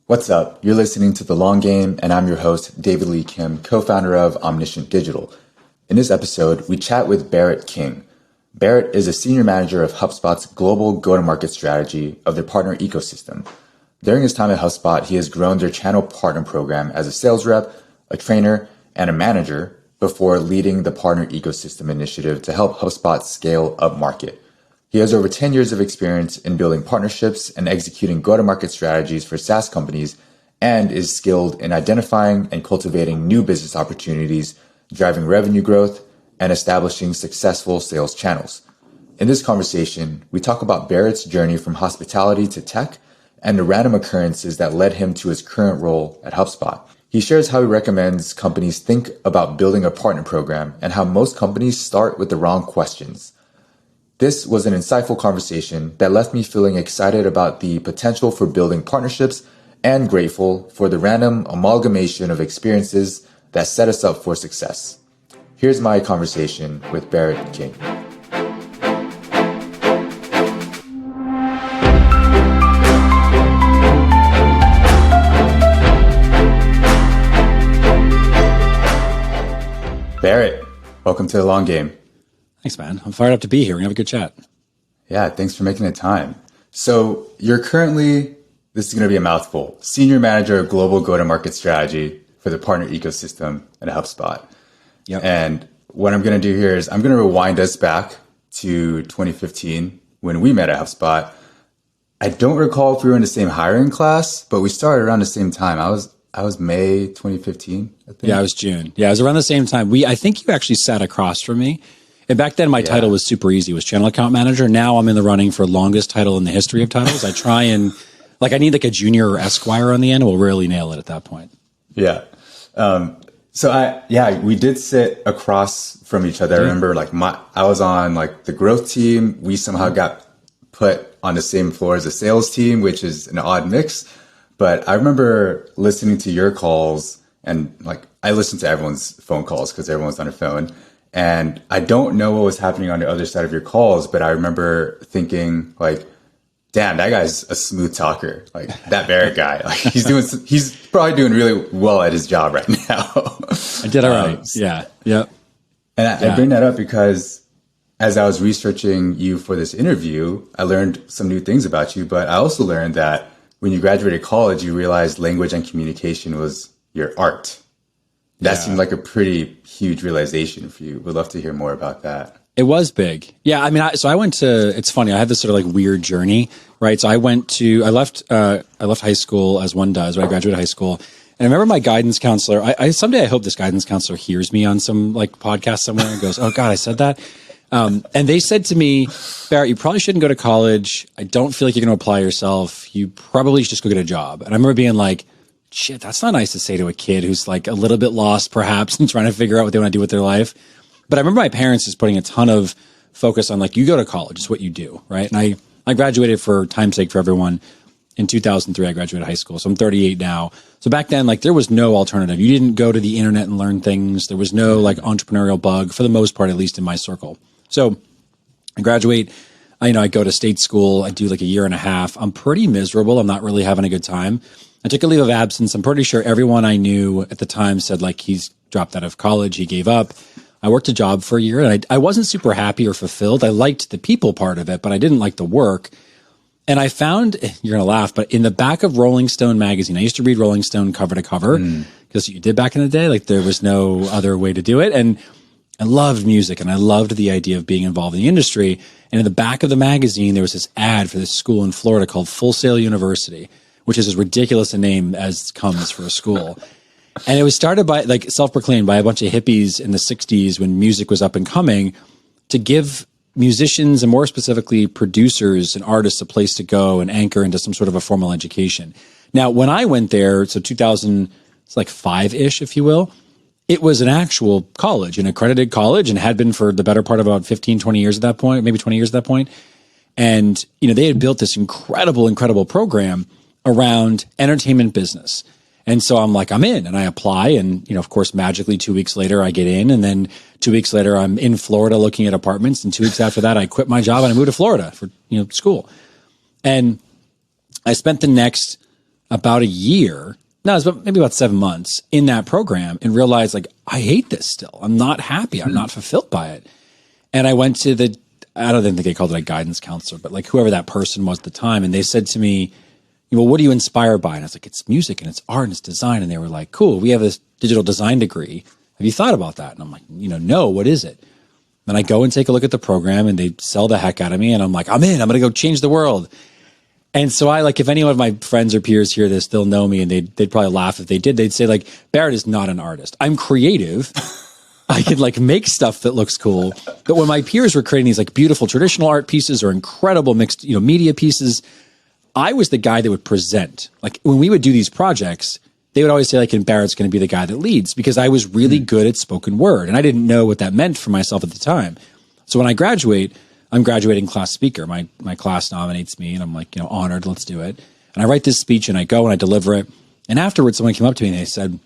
What's up? You're listening to The Long Game, and I'm your host, David Lee Kim, co-founder of Omniscient Digital. In this episode, we chat with Barrett King. Barrett is a senior manager of HubSpot's global go-to-market strategy of their partner ecosystem. During his time at HubSpot, he has grown their channel partner program as a sales rep, a trainer, and a manager before leading the partner ecosystem initiative to help HubSpot scale up market. He has over 10 years of experience in building partnerships and executing go-to-market strategies for SaaS companies and is skilled in identifying and cultivating new business opportunities, driving revenue growth, and establishing successful sales channels. In this conversation, we talk about Barrett's journey from hospitality to tech and the random occurrences that led him to his current role at HubSpot. He shares how he recommends companies think about building a partner program and how most companies start with the wrong questions. This was an insightful conversation that left me feeling excited about the potential for building partnerships and grateful for the random amalgamation of experiences that set us up for success. Here's my conversation with Barrett King. Barrett, welcome to The Long Game. Thanks, man. I'm fired up to be here. We're going to have a good chat. Yeah, thanks for making the time. So you're currently, this is going to be a mouthful, Senior Manager of Global Go-to-Market Strategy for the partner ecosystem at HubSpot. Yep. And what I'm going to do here is I'm going to rewind us back to 2015 when we met at HubSpot. I don't recall if we were in the same hiring class, but we started around the same time. I was May 2015, I think. Yeah, I was June. Yeah, it was around the same time. I think you actually sat across from me. And back then, my title was super easy. It was Channel Account Manager. Now I'm in the running for longest title in the history of titles. I try and, I need a junior or Esquire on the end. We'll rarely nail it at that point. Yeah. We did sit across from each other. I remember, I was on, the growth team. We somehow got put on the same floor as the sales team, which is an odd mix. But I remember listening to your calls, and, I listened to everyone's phone calls because everyone's on their phone. And I don't know what was happening on the other side of your calls, but I remember thinking damn, that guy's a smooth talker. That Barrett guy, he's probably doing really well at his job right now. I did all right. Yeah. Yep. And I bring that up because as I was researching you for this interview, I learned some new things about you, but I also learned that when you graduated college, you realized language and communication was your art. That seemed like a pretty huge realization for you. We'd love to hear more about that. It was big. Yeah. I went to, it's funny. I had this sort of weird journey, right? So I left high school as one does, right? I graduated high school. And I remember my guidance counselor, someday I hope this guidance counselor hears me on some podcast somewhere and goes, oh God, I said that. And they said to me, Barrett, you probably shouldn't go to college. I don't feel like you're going to apply yourself. You probably should just go get a job. And I remember being like, shit, that's not nice to say to a kid who's a little bit lost perhaps and trying to figure out what they want to do with their life. But I remember my parents just putting a ton of focus on you go to college, it's what you do, right? And I graduated, for time's sake for everyone, in 2003. I graduated high school. So I'm 38 now. So back then, there was no alternative. You didn't go to the internet and learn things. There was no entrepreneurial bug, for the most part, at least in my circle. So I graduate, I go to state school. I do a year and a half. I'm pretty miserable. I'm not really having a good time. I took a leave of absence. I'm pretty sure everyone I knew at the time said he's dropped out of college. He gave up. I worked a job for a year and I wasn't super happy or fulfilled. I liked the people part of it, but I didn't like the work. And I found, you're going to laugh, but in the back of Rolling Stone magazine, I used to read Rolling Stone cover to cover because you did back in the day, there was no other way to do it. And I loved music and I loved the idea of being involved in the industry. And in the back of the magazine, there was this ad for this school in Florida called Full Sail University, which is as ridiculous a name as comes for a school. And it was started by, self-proclaimed by a bunch of hippies in the 60s when music was up and coming, to give musicians and more specifically producers and artists a place to go and anchor into some sort of a formal education. Now, when I went there, so 2005-ish, if you will, it was an actual college, an accredited college, and had been for the better part of about 15, 20 years at that point, maybe 20 years at that point. And, they had built this incredible program around entertainment business. And so I'm in, and I apply, and, of course, magically 2 weeks later I get in, and then 2 weeks later I'm in Florida looking at apartments, and 2 weeks after that I quit my job and I moved to Florida for, school. And I spent the next about a year, no, it was maybe about 7 months in that program and realized like, I hate this still. I'm not happy. I'm not fulfilled by it. And I went to I don't think they called it a guidance counselor, but like whoever that person was at the time. And they said to me, well, what are you inspired by? And I was like, it's music and it's art and it's design. And they were like, cool, we have this digital design degree. Have you thought about that? And I'm like, no, what is it? Then I go and take a look at the program and they sell the heck out of me. And I'm like, I'm in, I'm going to go change the world. And so I like, if any of my friends or peers hear this, they'll know me and they'd probably laugh if they did. They'd say like, Barrett is not an artist. I'm creative. I could like make stuff that looks cool. But when my peers were creating these like beautiful traditional art pieces or incredible mixed, media pieces, I was the guy that would present. Like when we would do these projects, they would always say like, and Barrett's going to be the guy that leads because I was really good at spoken word. And I didn't know what that meant for myself at the time. So when I graduate, I'm graduating class speaker. My class nominates me and I'm like, honored, let's do it. And I write this speech and I go and I deliver it. And afterwards, someone came up to me and they said,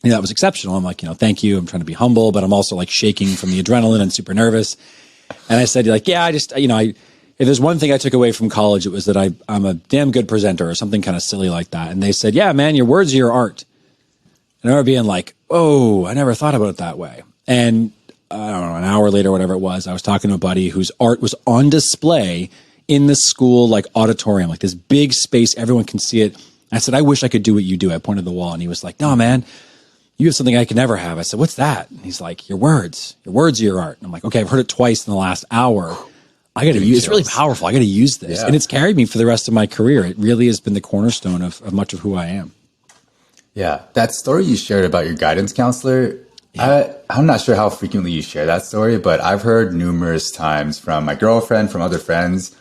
that was exceptional. I'm like, thank you. I'm trying to be humble, but I'm also like shaking from the adrenaline and super nervous. And I said, like, yeah, I just, if there's one thing I took away from college, it was that I'm a damn good presenter or something kind of silly like that. And they said, yeah, man, your words are your art. And I remember being like, oh, I never thought about it that way. And I don't know, an hour later, whatever it was, I was talking to a buddy whose art was on display in the school, like auditorium, like this big space, everyone can see it. I said, I wish I could do what you do. I pointed to the wall and he was like, no, man, you have something I could never have. I said, what's that? And he's like, your words are your art. And I'm like, okay, I've heard it twice in the last hour. I got to use, it's really powerful. I got to use this. Yeah. And it's carried me for the rest of my career. It really has been the cornerstone of much of who I am. Yeah. That story you shared about your guidance counselor, I'm not sure how frequently you share that story, but I've heard numerous times from my girlfriend, from other friends,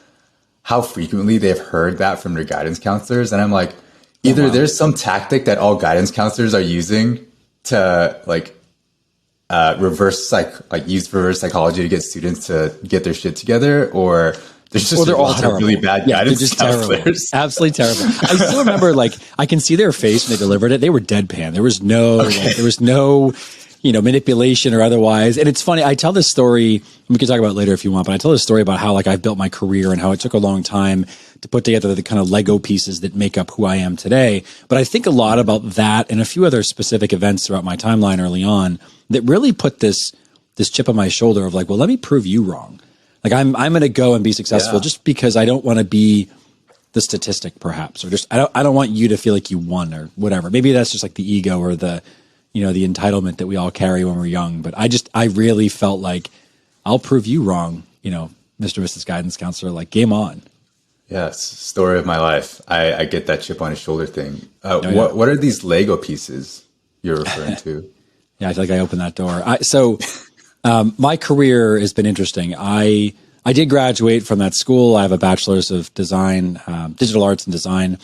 how frequently they've heard that from their guidance counselors. And I'm like, either there's some tactic that all guidance counselors are using to use reverse psychology to get students to get their shit together, or there's just they're all terrible. Really bad guidance just counselors. Terrible. Absolutely terrible. I still remember, like, I can see their face when they delivered it. They were deadpan. There was no, manipulation or otherwise. And it's funny. I tell this story. We can talk about it later if you want, but I tell this story about how like I've built my career and how it took a long time to put together the kind of Lego pieces that make up who I am today. But I think a lot about that and a few other specific events throughout my timeline early on that really put this chip on my shoulder of like, well, let me prove you wrong. Like I'm going to go and be successful just because I don't want to be the statistic perhaps, or just, I don't want you to feel like you won or whatever. Maybe that's just like the ego or the entitlement that we all carry when we're young. But I really felt like I'll prove you wrong, Mr. and Mrs. Guidance Counselor, like game on. Yes. Story of my life. I get that chip on his shoulder thing. What are these Lego pieces you're referring to? Yeah. I feel like I opened that door. My career has been interesting. I did graduate from that school. I have a bachelor's of design, digital arts and design.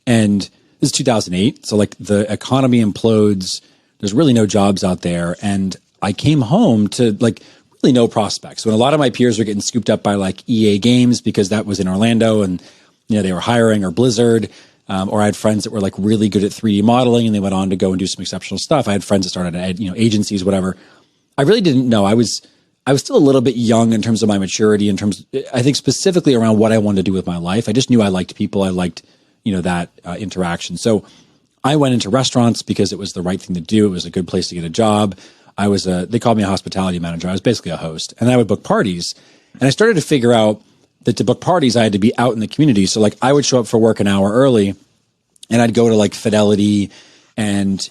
And this is 2008. So like the economy implodes. There's really no jobs out there. And I came home to like really no prospects. When a lot of my peers were getting scooped up by like EA Games because that was in Orlando and, they were hiring, or Blizzard, or I had friends that were like really good at 3D modeling and they went on to go and do some exceptional stuff. I had friends that started at, agencies, whatever. I really didn't know. I was still a little bit young in terms of my maturity, I think specifically around what I wanted to do with my life. I just knew I liked people. I liked, that interaction. So I went into restaurants because it was the right thing to do. It was a good place to get a job. They called me a hospitality manager. I was basically a host, and I would book parties. And I started to figure out that to book parties, I had to be out in the community. So like I would show up for work an hour early and I'd go to like Fidelity and,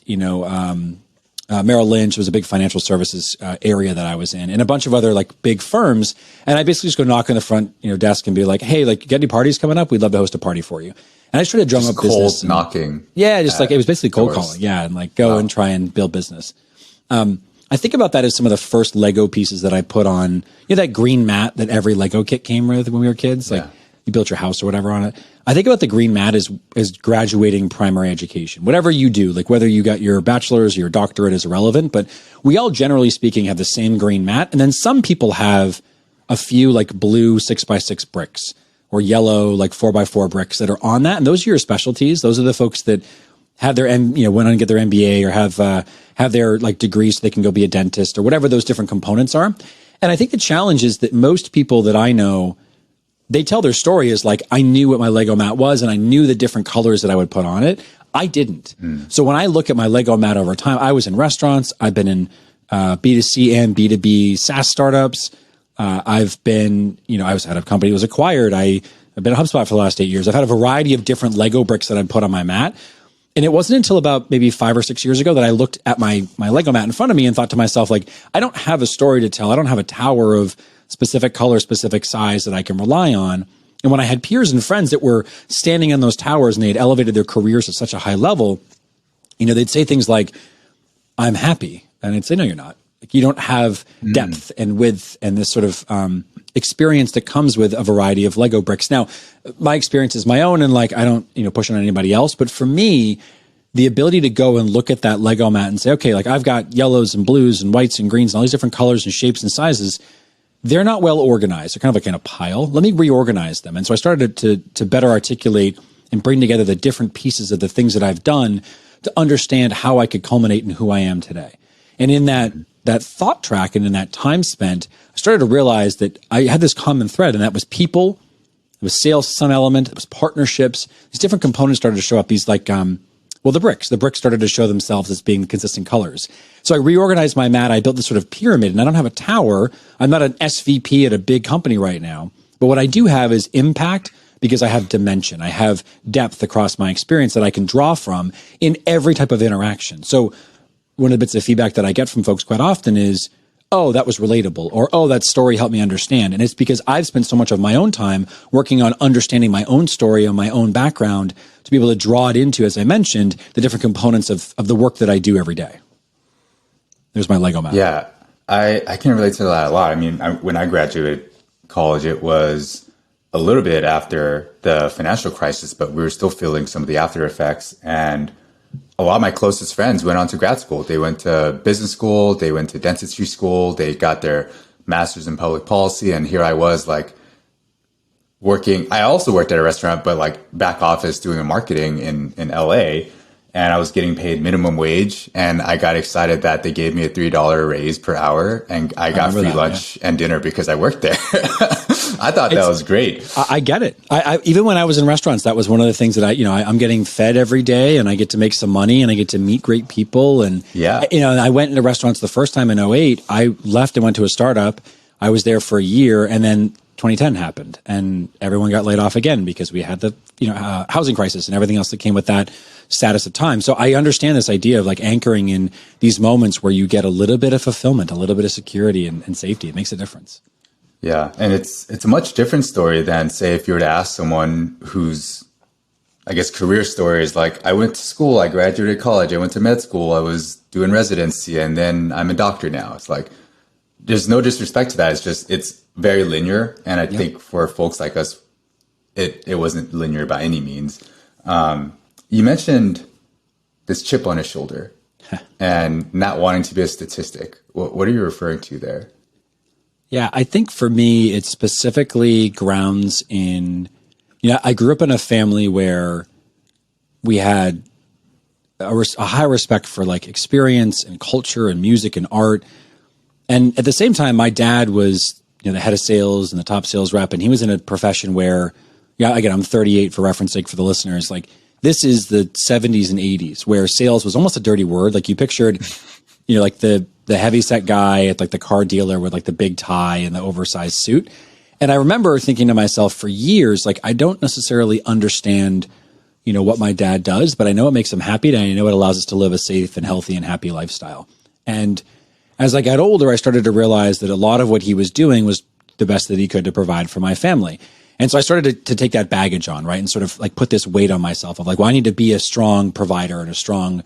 Merrill Lynch was a big financial services area that I was in, and a bunch of other like big firms. And I basically just go knock on the front desk and be like, hey, like, you got any parties coming up? We'd love to host a party for you. And I just tried to drum up business. Knocking. Yeah, just like it was basically cold calling. Yeah, and like go and try and build business. I think about that as some of the first Lego pieces that I put on, that green mat that every Lego kit came with when we were kids. Like you built your house or whatever on it. I think about the green mat as graduating primary education. Whatever you do, like whether you got your bachelor's or your doctorate is irrelevant, but we all generally speaking have the same green mat. And then some people have a few like blue 6x6 bricks or yellow like 4x4 bricks that are on that. And those are your specialties. Those are the folks that have their, went on to get their MBA or have their like degrees so they can go be a dentist or whatever those different components are. And I think the challenge is that most people that I know they tell their story as like, I knew what my Lego mat was and I knew the different colors that I would put on it. I didn't. So when I look at my Lego mat over time, I was in restaurants. I've been in B2C and B2B SaaS startups. I've been, I was at a company that was acquired. I've been at HubSpot for the last 8 years. I've had a variety of different Lego bricks that I'd put on my mat. And it wasn't until about maybe 5 or 6 years ago that I looked at my Lego mat in front of me and thought to myself, like, I don't have a story to tell. I don't have a tower of specific color, specific size that I can rely on. And when I had peers and friends that were standing on those towers and they had elevated their careers at such a high level, they'd say things like, I'm happy. And I'd say, no, you're not. Like, you don't have depth and width and this sort of experience that comes with a variety of Lego bricks. Now, my experience is my own and like, I don't, push on anybody else. But for me, the ability to go and look at that Lego mat and say, okay, like I've got yellows and blues and whites and greens and all these different colors and shapes and sizes. They're not well organized. They're kind of like in a pile. Let me reorganize them. And so I started to better articulate and bring together the different pieces of the things that I've done to understand how I could culminate in who I am today. And in that thought track and in that time spent, I started to realize that I had this common thread, and that was people. It was sales to some element. It was partnerships. These different components started to show up. These like, the bricks. The bricks started to show themselves as being consistent colors. So I reorganized my mat. I built this sort of pyramid, and I don't have a tower. I'm not an SVP at a big company right now. But what I do have is impact because I have dimension. I have depth across my experience that I can draw from in every type of interaction. So one of the bits of feedback that I get from folks quite often is, oh, that was relatable, or, oh, that story helped me understand. And it's because I've spent so much of my own time working on understanding my own story and my own background to be able to draw it into, as I mentioned, the different components of the work that I do every day. There's my Lego mat. Yeah, I can relate to that a lot. I mean, when I graduated college, it was a little bit after the financial crisis, but we were still feeling some of the after effects. And a lot of my closest friends went on to grad school. They went to business school, they went to dentistry school, they got their master's in public policy. And here I was like working. I also worked at a restaurant, but like back office doing marketing in LA. And I was getting paid minimum wage. And I got excited that they gave me a $3 raise per hour. And I got free lunch and dinner because I worked there. I thought that was great. I get it. I even when I was in restaurants, that was one of the things that I'm getting fed every day, and I get to make some money, and I get to meet great people. And I went into restaurants the first time in '08. I left and went to a startup. I was there for a year, and then 2010 happened, and everyone got laid off again because we had the housing crisis and everything else that came with that status of time. So I understand this idea of like anchoring in these moments where you get a little bit of fulfillment, a little bit of security and safety. It makes a difference. Yeah. And it's a much different story than, say, if you were to ask someone whose, I guess, career story is like, I went to school, I graduated college, I went to med school, I was doing residency, and then I'm a doctor now. It's like, there's no disrespect to that. It's just, it's very linear. And I think for folks like us, it wasn't linear by any means. You mentioned this chip on his shoulder and not wanting to be a statistic. What are you referring to there? Yeah, I think for me, it specifically grounds in, I grew up in a family where we had a high respect for like experience and culture and music and art. And at the same time, my dad was, the head of sales and the top sales rep. And he was in a profession where, again, I'm 38 for reference sake for the listeners. Like, this is the 70s and 80s where sales was almost a dirty word. Like you pictured, like the heavy set guy at like the car dealer with like the big tie and the oversized suit. And I remember thinking to myself for years, like, I don't necessarily understand, what my dad does, but I know it makes him happy and I know it allows us to live a safe and healthy and happy lifestyle. And as I got older, I started to realize that a lot of what he was doing was the best that he could to provide for my family. And so I started to take that baggage on, right? And sort of like put this weight on myself of like, well, I need to be a strong provider and a strong,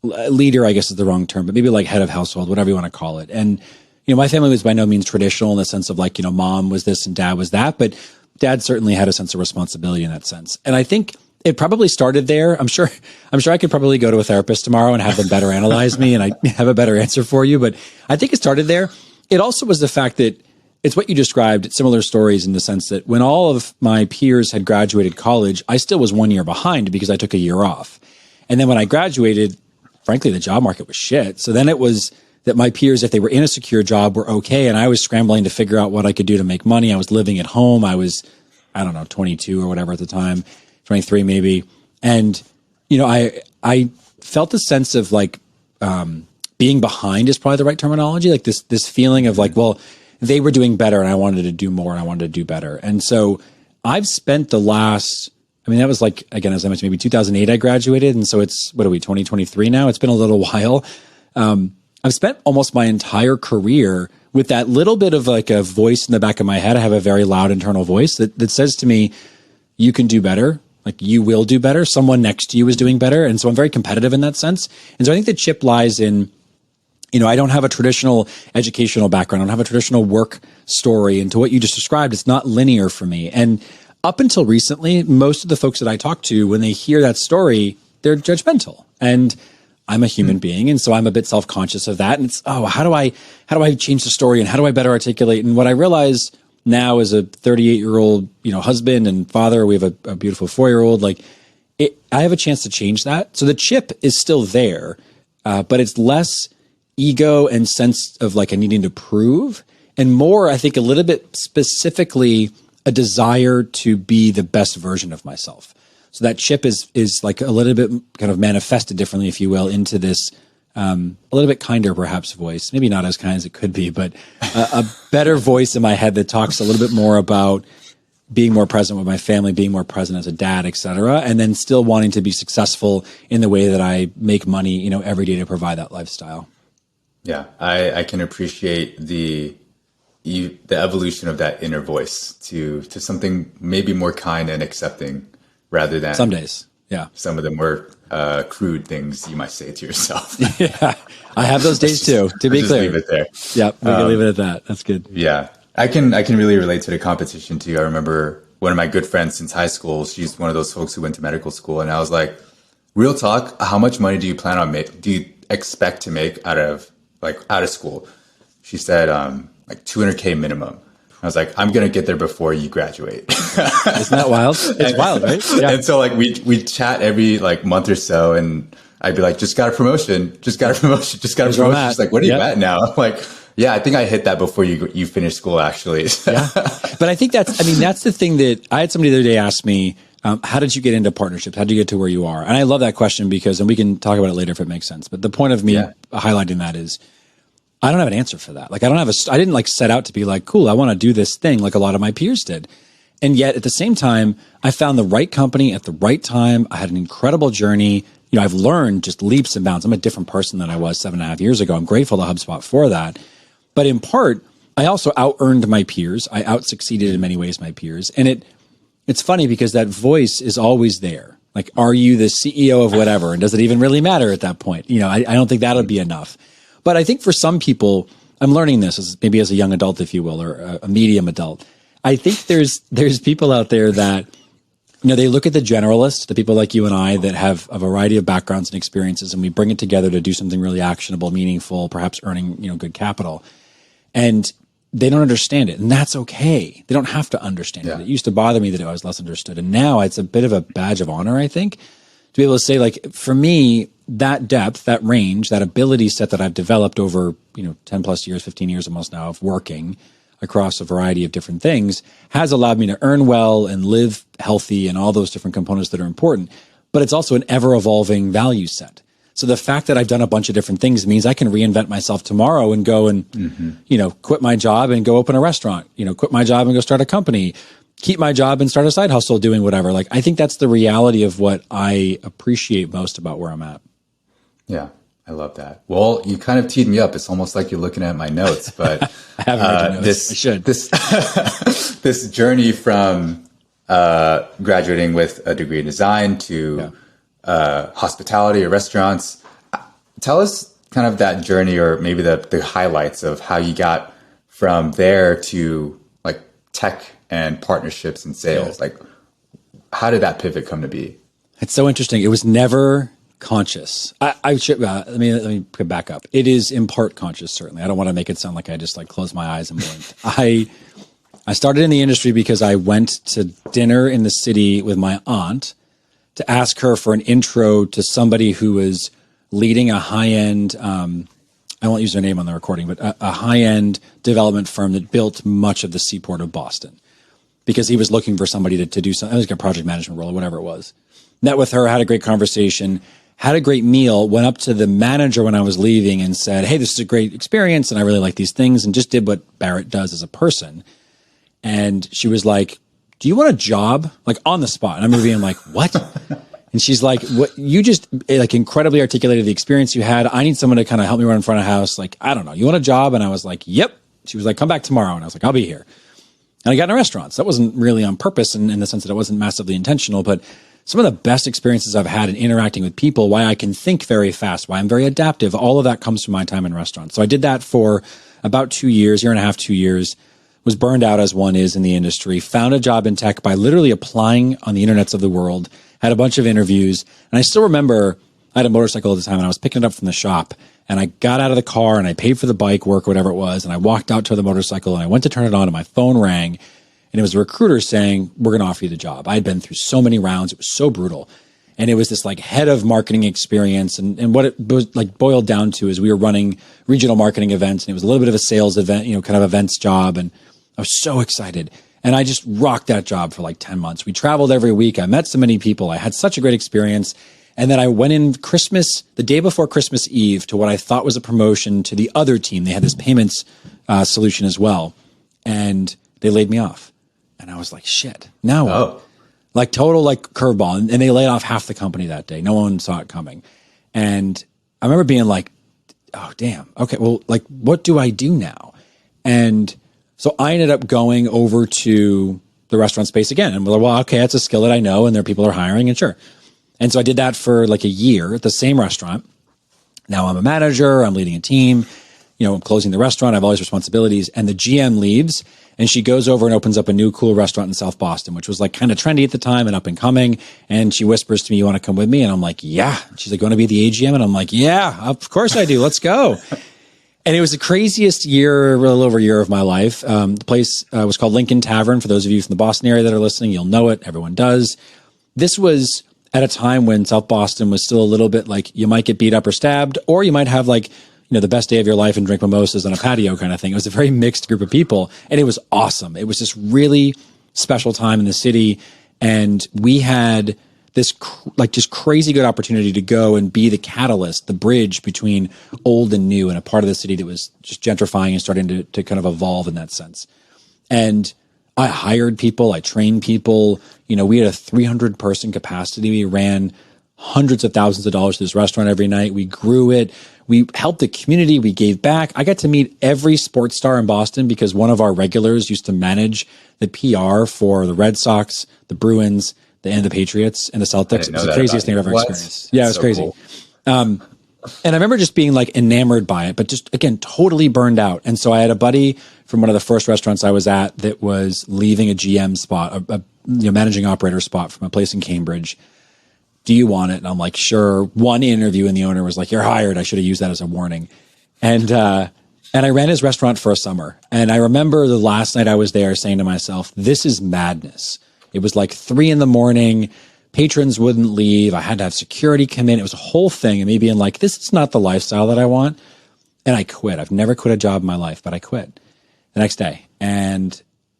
leader, I guess is the wrong term, but maybe like head of household, whatever you want to call it. And, my family was by no means traditional in the sense of like, mom was this and dad was that, but dad certainly had a sense of responsibility in that sense. And I think it probably started there. I'm sure I could probably go to a therapist tomorrow and have them better analyze me and I have a better answer for you. But I think it started there. It also was the fact that it's what you described, similar stories in the sense that when all of my peers had graduated college, I still was 1 year behind because I took a year off. And then when I graduated, frankly, the job market was shit. So then it was that my peers, if they were in a secure job, were okay. And I was scrambling to figure out what I could do to make money. I was living at home. I was, I don't know, 22 or whatever at the time, 23 maybe. And, you know, I felt a sense of like, being behind is probably the right terminology. Like this feeling of like, well, they were doing better and I wanted to do more and I wanted to do better. And so I've spent the last, I mean, that was like, again, as I mentioned, maybe 2008, I graduated. And so it's, what are we, 2023 now? It's been a little while. I've spent almost my entire career with that little bit of like a voice in the back of my head. I have a very loud internal voice that says to me, you can do better. Like you will do better. Someone next to you is doing better. And so I'm very competitive in that sense. And so I think the chip lies in, you know, I don't have a traditional educational background. I don't have a traditional work story. And to what you just described, it's not linear for me. And up until recently, most of the folks that I talk to, when they hear that story, they're judgmental. And I'm a human being. And so I'm a bit self-conscious of that. And it's, oh, how do I change the story and how do I better articulate? And what I realize now as a 38-year-old, you know, husband and father, we have a beautiful 4-year-old, like I have a chance to change that. So the chip is still there, but it's less ego and sense of like a needing to prove, and more, I think, a little bit specifically a desire to be the best version of myself. So that chip is like a little bit kind of manifested differently, if you will, into this a little bit kinder, perhaps, voice. Maybe not as kind as it could be, but a better voice in my head that talks a little bit more about being more present with my family, being more present as a dad, et cetera, and then still wanting to be successful in the way that I make money, you know, every day to provide that lifestyle. Yeah, I can appreciate the evolution of that inner voice to something maybe more kind and accepting, rather than some days, yeah, some of the more crude things you might say to yourself. Yeah, I have those days too. To be clear, leave it there. Yeah, we can leave it at that. That's good. Yeah, I can really relate to the competition too. I remember one of my good friends since high school. She's one of those folks who went to medical school, and I was like, "Real talk, how much money do you plan on make? Do you expect to make out of school?" She said, like $200K minimum. I was like, I'm going to get there before you graduate. Isn't that wild? It's wild, right? Yeah. And so like we chat every like month or so, and I'd be like, just got a promotion. She's like, what are you at now? I'm like, yeah, I think I hit that before you finish school, actually. Yeah. But I think that's the thing that I had somebody the other day ask me, how did you get into partnerships? How did you get to where you are? And I love that question because, and we can talk about it later if it makes sense. But the point of me highlighting that is, I don't have an answer for that. Like, I didn't like set out to be like, cool, I want to do this thing like a lot of my peers did. And yet at the same time, I found the right company at the right time. I had an incredible journey. You know, I've learned just leaps and bounds. I'm a different person than I was 7.5 years ago. I'm grateful to HubSpot for that. But in part, I also out-earned my peers. I out-succeeded in many ways my peers. And it's funny because that voice is always there. Like, are you the CEO of whatever? And does it even really matter at that point? You know, I don't think that'll be enough. But I think for some people, I'm learning this maybe as a young adult, if you will, or a medium adult. I think there's people out there that, you know, they look at the generalist, the people like you and I that have a variety of backgrounds and experiences, and we bring it together to do something really actionable, meaningful, perhaps earning, you know, good capital. And they don't understand it. And that's okay. They don't have to understand it. It used to bother me that I was less understood. And now it's a bit of a badge of honor, I think, to be able to say, like, for me, that depth, that range, that ability set that I've developed over, you know, 10 plus years, 15 years almost now of working across a variety of different things has allowed me to earn well and live healthy and all those different components that are important. But it's also an ever evolving value set. So the fact that I've done a bunch of different things means I can reinvent myself tomorrow and go and, you know, quit my job and go open a restaurant, you know, quit my job and go start a company, keep my job and start a side hustle doing whatever. Like, I think that's the reality of what I appreciate most about where I'm at. Yeah, I love that. Well, you kind of teed me up. It's almost like you're looking at my notes, but I haven't read your notes. I should. This journey from graduating with a degree in design to hospitality or restaurants. Tell us kind of that journey, or maybe the highlights of how you got from there to like tech and partnerships and sales. Like, how did that pivot come to be? It's so interesting. It was never conscious. I should let me back up. It is in part conscious, certainly. I don't want to make it sound like I just like closed my eyes and blinked. I started in the industry because I went to dinner in the city with my aunt to ask her for an intro to somebody who was leading a high-end I won't use their name on the recording, but a high-end development firm that built much of the seaport of Boston, because he was looking for somebody to do something, like a project management role or whatever it was. Met with her, had a great conversation, had a great meal, went up to the manager when I was leaving and said, hey, this is a great experience and I really like these things, and just did what Barrett does as a person. And she was like, do you want a job? Like on the spot. And I remember being like, what? And she's like, what, you just like incredibly articulated the experience you had. I need someone to kind of help me run in front of house. Like, I don't know. You want a job? And I was like, yep. She was like, come back tomorrow. And I was like, I'll be here. And I got in restaurants. That wasn't really on purpose in the sense that it wasn't massively intentional, but some of the best experiences I've had in interacting with people, why I can think very fast, why I'm very adaptive, all of that comes from my time in restaurants. So I did that for about 2 years, year and a half, 2 years, was burned out as one is in the industry, found a job in tech by literally applying on the internets of the world, had a bunch of interviews. And I still remember I had a motorcycle at the time and I was picking it up from the shop, and I got out of the car and I paid for the bike work, whatever it was. And I walked out to the motorcycle and I went to turn it on and my phone rang. And it was a recruiter saying, we're going to offer you the job. I had been through so many rounds. It was so brutal. And it was this like head of marketing experience. And what it was like boiled down to is we were running regional marketing events, and it was a little bit of a sales event, kind of events job. And I was so excited. And I just rocked that job for like 10 months. We traveled every week. I met so many people. I had such a great experience. And then I went in the day before Christmas Eve, to what I thought was a promotion to the other team. They had this payments solution as well. And they laid me off. And I was like, shit, now what? Oh. Like total like curveball. And they laid off half the company that day. No one saw it coming. And I remember being like, oh, damn. Okay, well, like, what do I do now? And so I ended up going over to the restaurant space again. And we're like, well, okay, that's a skill that I know and there people are hiring, and sure. And so I did that for like a year at the same restaurant. Now I'm a manager, I'm leading a team, I'm closing the restaurant, I have all these responsibilities, and the GM leaves and she goes over and opens up a new cool restaurant in South Boston, which was like kind of trendy at the time and up and coming. And she whispers to me, you want to come with me? And I'm like, yeah. She's like, you want to be the AGM? And I'm like, yeah, of course I do. Let's go. And it was the craziest year, a little over a year of my life. The place was called Lincoln Tavern. For those of you from the Boston area that are listening, you'll know it. Everyone does. This was at a time when South Boston was still a little bit like you might get beat up or stabbed, or you might have like, the best day of your life and drink mimosas on a patio kind of thing. It was a very mixed group of people, and it was awesome. It was this really special time in the city, and we had this just crazy good opportunity to go and be the catalyst, the bridge between old and new, in a part of the city that was just gentrifying and starting to kind of evolve in that sense. And I hired people, I trained people. We had a 300 person capacity. We ran hundreds of thousands of dollars to this restaurant every night. We grew it. We helped the community. We gave back. I got to meet every sports star in Boston because one of our regulars used to manage the PR for the Red Sox, the Bruins, and the Patriots and the Celtics. It was the craziest thing I've ever experienced. Yeah, it was crazy. Cool. And I remember just being like enamored by it, but just again, totally burned out. And so I had a buddy from one of the first restaurants I was at that was leaving a GM spot, a managing operator spot from a place in Cambridge. Do you want it? And I'm like, sure. One interview and the owner was like, you're hired. I should have used that as a warning. And I ran his restaurant for a summer. And I remember the last night I was there saying to myself, this is madness. It was like 3 a.m. Patrons wouldn't leave. I had to have security come in. It was a whole thing. And me being like, this is not the lifestyle that I want. And I quit. I've never quit a job in my life, but I quit the next day. And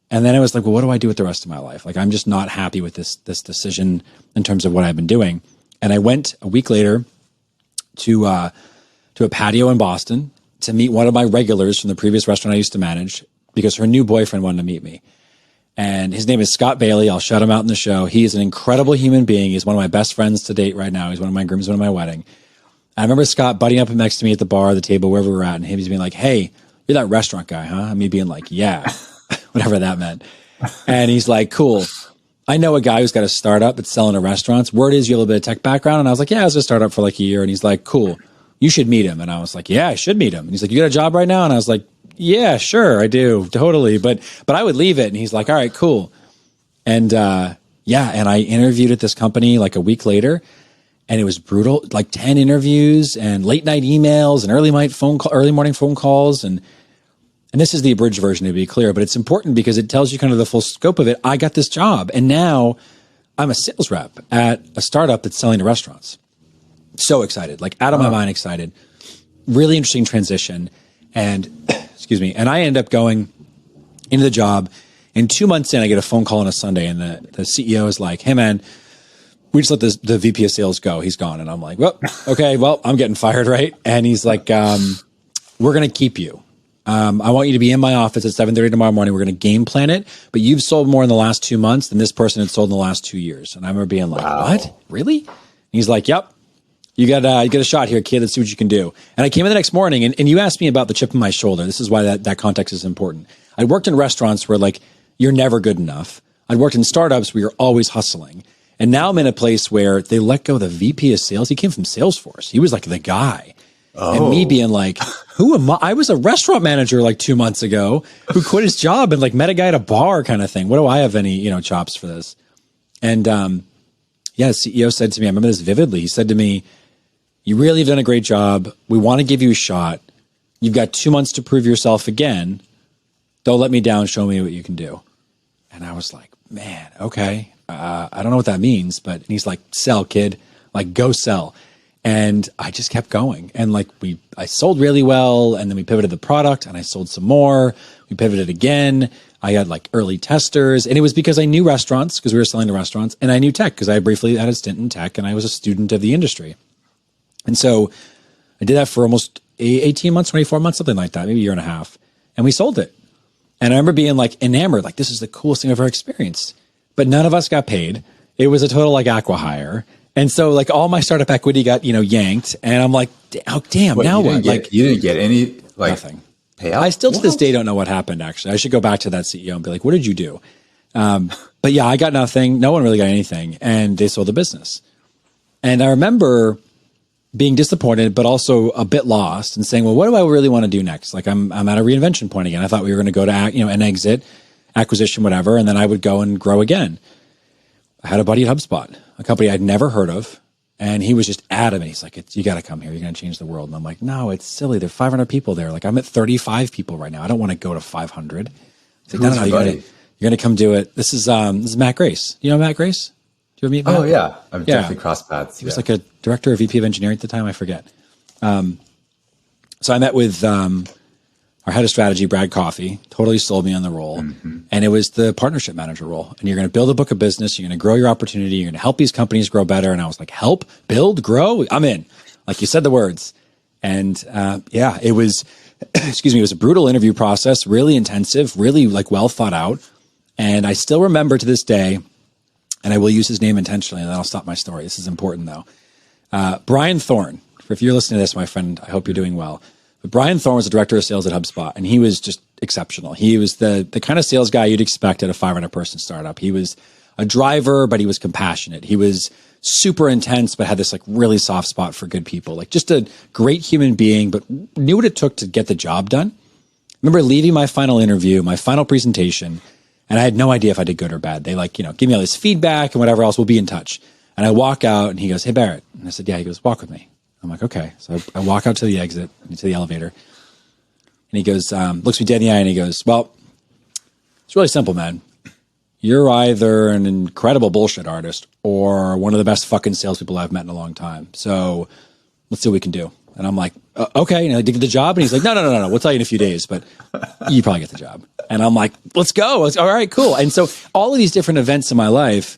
then I was like, well, what do I do with the rest of my life? Like, I'm just not happy with this decision in terms of what I've been doing. And I went a week later to a patio in Boston to meet one of my regulars from the previous restaurant I used to manage, because her new boyfriend wanted to meet me. And his name is Scott Bailey. I'll shout him out in the show. He is an incredible human being. He's one of my best friends to date right now. He's one of my grooms, one of my wedding. I remember Scott buddying up next to me at the bar, the table, wherever we were at, and him being like, hey, you're that restaurant guy, huh? And me being like, yeah, whatever that meant. And he's like, cool. I know a guy who's got a startup that's selling to restaurants. Word is you have a little bit of tech background. And I was like, yeah, I was a startup for like a year. And he's like, cool, you should meet him. And I was like, yeah, I should meet him. And he's like, you got a job right now? And I was like, yeah, sure, I do. Totally. But I would leave it. And he's like, all right, cool. And and I interviewed at this company like a week later, and it was brutal, like 10 interviews and late night emails and early morning phone calls. And this is the abridged version, to be clear, but it's important because it tells you kind of the full scope of it. I got this job, and now I'm a sales rep at a startup that's selling to restaurants. So excited, like out of my mind excited. really interesting transition. And excuse me. And I end up going into the job. And 2 months in, I get a phone call on a Sunday, and the CEO is like, "Hey man, we just let the VP of sales go. He's gone." And I'm like, "Well, okay, well, I'm getting fired, right?" And he's like, "We're going to keep you. I want you to be in my office at 7:30 tomorrow morning. We're going to game plan it. But you've sold more in the last 2 months than this person had sold in the last 2 years." And I remember being like, Wow. "What? Really?" And he's like, "Yep. You got a shot here, kid. Let's see what you can do." And I came in the next morning, and you asked me about the chip on my shoulder. This is why that context is important. I worked in restaurants where like you're never good enough. I'd worked in startups where you're always hustling. And now I'm in a place where they let go the VP of sales. He came from Salesforce. He was like the guy. And me being like, who am I? I was a restaurant manager like 2 months ago who quit his job and like met a guy at a bar kind of thing. What do I have any, chops for this? And the CEO said to me, I remember this vividly. He said to me, "You really have done a great job. We want to give you a shot. You've got 2 months to prove yourself again. Don't let me down. Show me what you can do." And I was like, man, okay. I don't know what that means, but he's like, "Sell, kid, like go sell." And I just kept going. And like I sold really well, and then we pivoted the product and I sold some more. We pivoted again. I had like early testers, and it was because I knew restaurants because we were selling to restaurants, and I knew tech because I briefly had a stint in tech and I was a student of the industry. And so I did that for almost 18 months, 24 months, something like that, maybe a year and a half. And we sold it. And I remember being like enamored, like this is the coolest thing I've ever experienced. But none of us got paid. It was a total like acqui-hire. And so like all my startup equity got, yanked. And I'm like, oh, damn, now what? Like you didn't get any like nothing. Payout? I still to this day don't know what happened, actually. I should go back to that CEO and be like, what did you do? But yeah, I got nothing. No one really got anything. And they sold the business. And I remember being disappointed, but also a bit lost and saying, well, what do I really want to do next? Like I'm at a reinvention point again. I thought we were going to go to, an exit, acquisition, whatever. And then I would go and grow again. I had a buddy at HubSpot, a company I'd never heard of. And he was just adamant. He's like, you got to come here. You're going to change the world. And I'm like, no, it's silly. There are 500 people there. Like I'm at 35 people right now. I don't want to go to 500. He's like, no, you're going to come do it. This is Matt Grace. You know Matt Grace? Do you ever meet Matt? Oh yeah. I've definitely crossed paths. He was like a director or VP of engineering at the time. I forget. So I met with our head of strategy, Brad Coffey, totally sold me on the role. Mm-hmm. And it was the partnership manager role. And you're going to build a book of business. You're going to grow your opportunity. You're going to help these companies grow better. And I was like, help, build, grow. I'm in. Like you said the words. And it was, it was a brutal interview process, really intensive, really like well thought out. And I still remember to this day, and I will use his name intentionally, and then I'll stop my story. This is important though. Brian Thorne, if you're listening to this, my friend, I hope you're doing well. But Brian Thorne was the director of sales at HubSpot, and he was just exceptional. He was the kind of sales guy you'd expect at a 500-person startup. He was a driver, but he was compassionate. He was super intense, but had this like really soft spot for good people. Like just a great human being, but knew what it took to get the job done. I remember leaving my final interview, my final presentation, and I had no idea if I did good or bad. They give me all this feedback and whatever else. We'll be in touch. And I walk out, and he goes, "Hey, Barrett." And I said, "Yeah." He goes, "Walk with me." I'm like, okay. So I walk out to the exit, to the elevator. And he goes, looks me dead in the eye, and he goes, "Well, it's really simple, man. You're either an incredible bullshit artist or one of the best fucking salespeople I've met in a long time. So let's see what we can do." And I'm like, okay. And I dig the job. And he's like, no. We'll tell you in a few days, but you probably get the job. And I'm like, let's go. All right, cool. And so all of these different events in my life,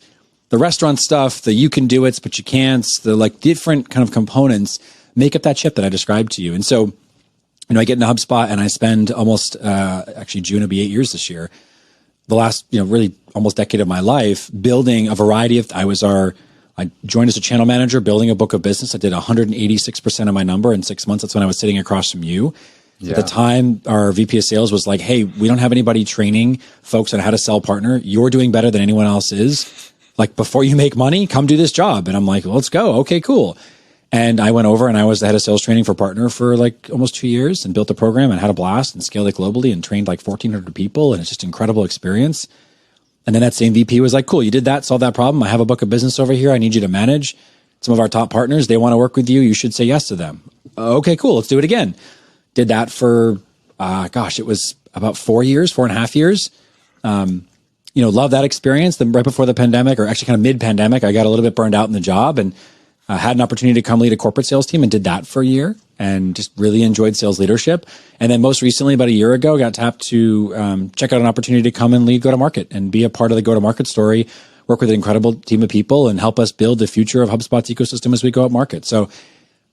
the restaurant stuff, the you can do it, but you can't, the like different kind of components make up that chip that I described to you. And so, I get into HubSpot and I spend almost, actually June will be 8 years this year, the last, really almost decade of my life building a variety of, I joined as a channel manager, building a book of business. I did 186% of my number in 6 months. That's when I was sitting across from you. Yeah. At the time, our VP of sales was like, "Hey, we don't have anybody training folks on how to sell partner. You're doing better than anyone else is. Like before you make money, come do this job." And I'm like, well, let's go. Okay, cool. And I went over and I was the head of sales training for partner for like almost 2 years and built a program and had a blast and scaled it globally and trained like 1,400 people. And it's just an incredible experience. And then that same VP was like, "Cool, you did that, solve that problem. I have a book of business over here. I need you to manage some of our top partners. They want to work with you. You should say yes to them." Okay, cool. Let's do it again. Did that for, it was about 4.5 years. Love that experience. Then right before the pandemic, or actually kind of mid-pandemic, I got a little bit burned out in the job and had an opportunity to come lead a corporate sales team and did that for a year and just really enjoyed sales leadership. And then most recently, about a year ago, got tapped to check out an opportunity to come and lead go-to-market and be a part of the go-to-market story, work with an incredible team of people and help us build the future of HubSpot's ecosystem as we go up market. So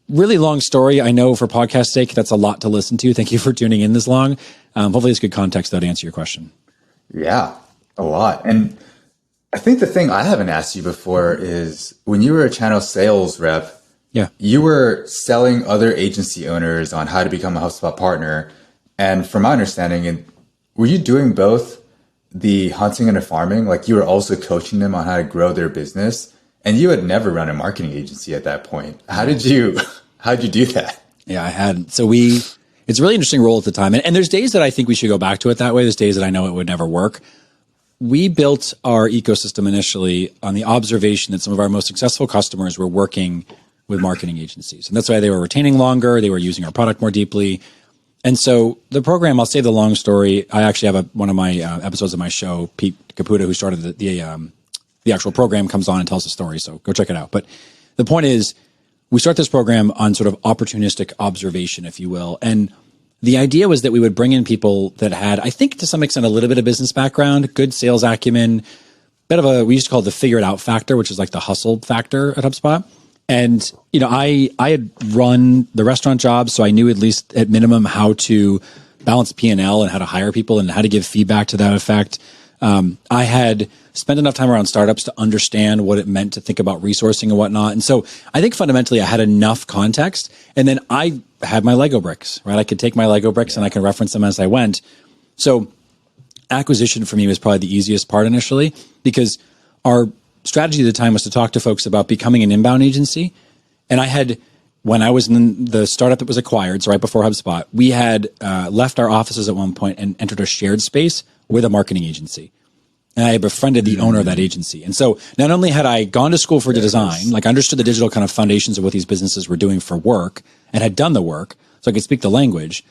really long story. I know for podcast sake, that's a lot to listen to. Thank you for tuning in this long. Hopefully it's good context though to answer your question. Yeah, a lot. And I think the thing I haven't asked you before is when you were a channel sales rep, you were selling other agency owners on how to become a HubSpot partner. And from my understanding, were you doing both the hunting and the farming? Like you were also coaching them on how to grow their business, and you had never run a marketing agency at that point. How'd you do that? Yeah, I had. So it's a really interesting role at the time. And there's days that I think we should go back to it that way. There's days that I know it would never work. We built our ecosystem initially on the observation that some of our most successful customers were working with marketing agencies. And that's why they were retaining longer. They were using our product more deeply. And so the program, I'll say the long story. I actually have one of my episodes of my show, Pete Caputa, who started the actual program, comes on and tells the story. So go check it out. But the point is, we start this program on sort of opportunistic observation, if you will. And the idea was that we would bring in people that had, I think to some extent, a little bit of business background, good sales acumen, we used to call it the figure it out factor, which is like the hustle factor at HubSpot. And, I had run the restaurant job, so I knew at least at minimum how to balance P&L and how to hire people and how to give feedback to that effect. I had spent enough time around startups to understand what it meant to think about resourcing and whatnot. And so I think fundamentally I had enough context. And then I had my Lego bricks, right? I could take my Lego bricks and I can reference them as I went. So acquisition for me was probably the easiest part initially, because our strategy at the time was to talk to folks about becoming an inbound agency. And when I was in the startup that was acquired, so right before HubSpot, we had left our offices at one point and entered a shared space with a marketing agency. And I had befriended the owner of that agency. And so not only had I gone to school for design, like understood the digital kind of foundations of what these businesses were doing for work and had done the work, so I could speak the language,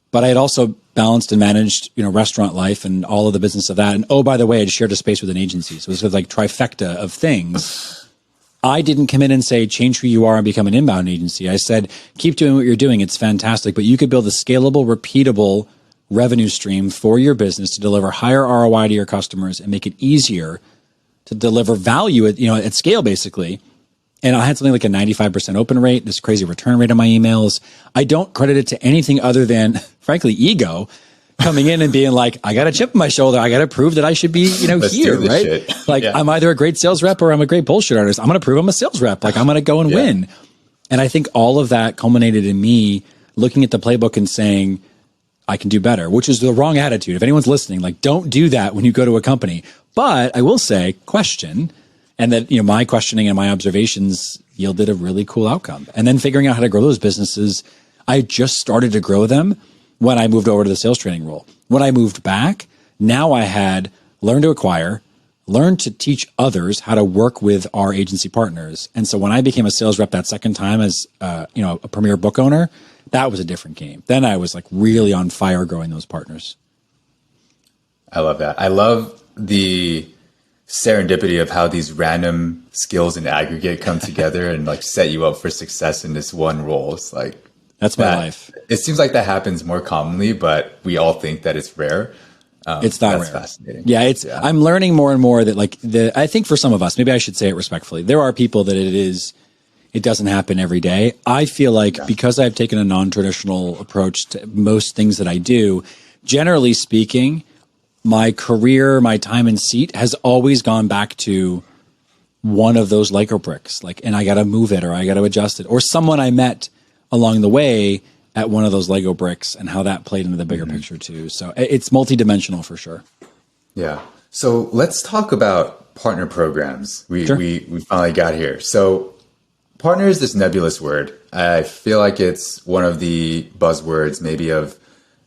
but I had also balanced and managed, restaurant life and all of the business of that. And oh, by the way, I'd shared a space with an agency. So it was sort of like trifecta of things. I didn't come in and say, change who you are and become an inbound agency. I said, keep doing what you're doing. It's fantastic, but you could build a scalable, repeatable revenue stream for your business to deliver higher ROI to your customers and make it easier to deliver value at scale, basically. And I had something like a 95% open rate, this crazy return rate on my emails. I don't credit it to anything other than, frankly, ego coming in and being like, I got a chip on my shoulder. I got to prove that I should be, here, right? Shit. Like I'm either a great sales rep or I'm a great bullshit artist. I'm going to prove I'm a sales rep. Like I'm going to go and win. And I think all of that culminated in me looking at the playbook and saying, I can do better, which is the wrong attitude. If anyone's listening, like don't do that when you go to a company. But I will say question, and that, my questioning and my observations yielded a really cool outcome. And then figuring out how to grow those businesses, I just started to grow them when I moved over to the sales training role. When I moved back, now I had learned to acquire, learned to teach others how to work with our agency partners. And so when I became a sales rep that second time as, a premier book owner, that was a different game. Then I was like really on fire growing those partners. I love that. I love the serendipity of how these random skills in aggregate come together and like set you up for success in this one role. It's like, that's my life. It seems like that happens more commonly, but we all think that it's rare. It's not rare. Fascinating. Yeah, I'm learning more and more that I think for some of us, maybe I should say it respectfully, there are people that it doesn't happen every day. I feel like because I've taken a non-traditional approach to most things that I do, generally speaking, my career, my time in seat has always gone back to one of those Lego bricks. And I got to move it or I got to adjust it, or someone I met along the way at one of those Lego bricks and how that played into the bigger picture too. So it's multidimensional for sure. Yeah. So let's talk about partner programs. We finally got here. So partner is this nebulous word. I feel like it's one of the buzzwords maybe of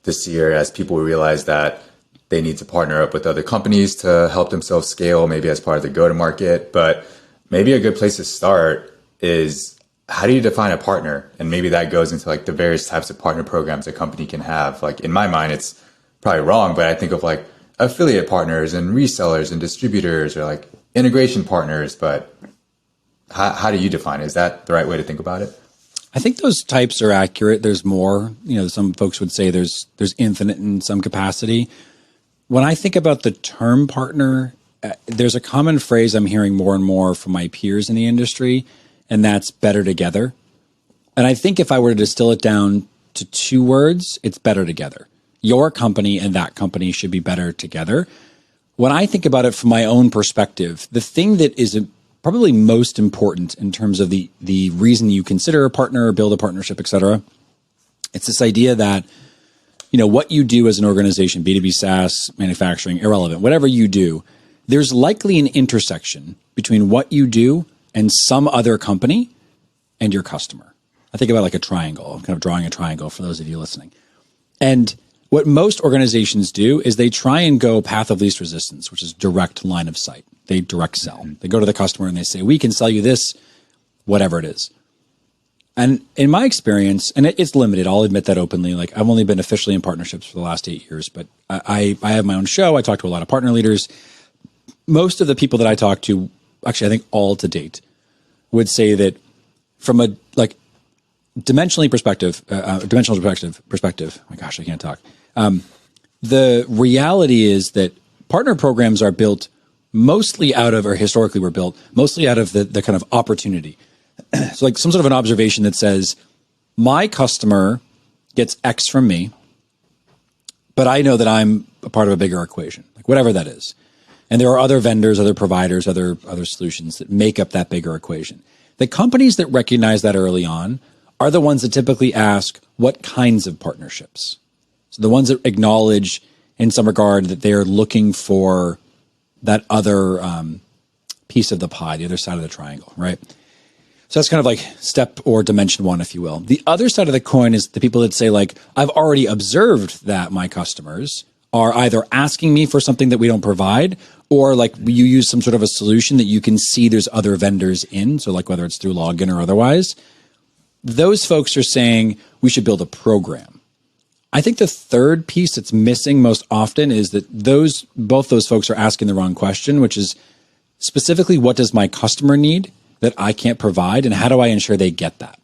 this year as people realize that they need to partner up with other companies to help themselves scale, maybe as part of the go-to-market. But maybe a good place to start is, how do you define a partner? And maybe that goes into like the various types of partner programs a company can have. Like in my mind, it's probably wrong, but I think of like affiliate partners and resellers and distributors or like integration partners. But How do you define it? Is that the right way to think about it? I think those types are accurate. There's more. Some folks would say there's infinite in some capacity. When I think about the term partner, there's a common phrase I'm hearing more and more from my peers in the industry, and that's better together. And I think if I were to distill it down to two words, it's better together. Your company and that company should be better together. When I think about it from my own perspective, the thing that is probably most important in terms of the reason you consider a partner or build a partnership, et cetera, it's this idea that, what you do as an organization, B2B SaaS, manufacturing, irrelevant, whatever you do, there's likely an intersection between what you do and some other company and your customer. I think about like a triangle. I'm kind of drawing a triangle for those of you listening. And what most organizations do is they try and go path of least resistance, which is direct line of sight. They direct sell. They go to the customer and they say, we can sell you this, whatever it is. And in my experience, and it's limited, I'll admit that openly, like I've only been officially in partnerships for the last 8 years, but I have my own show. I talk to a lot of partner leaders. Most of the people that I talk to, actually, I think all to date, would say that from a dimensional perspective, my gosh, I can't talk. The reality is that partner programs are built mostly out of, or historically were built mostly out of the kind of opportunity. So like some sort of an observation that says, my customer gets X from me, but I know that I'm a part of a bigger equation, like whatever that is. And there are other vendors, other providers, other solutions that make up that bigger equation. The companies that recognize that early on are the ones that typically ask, what kinds of partnerships? So the ones that acknowledge in some regard that they are looking for that other piece of the pie, the other side of the triangle, right? So that's kind of like step or dimension one, if you will. The other side of the coin is the people that say like, I've already observed that my customers are either asking me for something that we don't provide, or like you use some sort of a solution that you can see there's other vendors in. So like whether it's through login or otherwise, those folks are saying we should build a program. I think the third piece that's missing most often is that both those folks are asking the wrong question, which is specifically, what does my customer need that I can't provide, and how do I ensure they get that?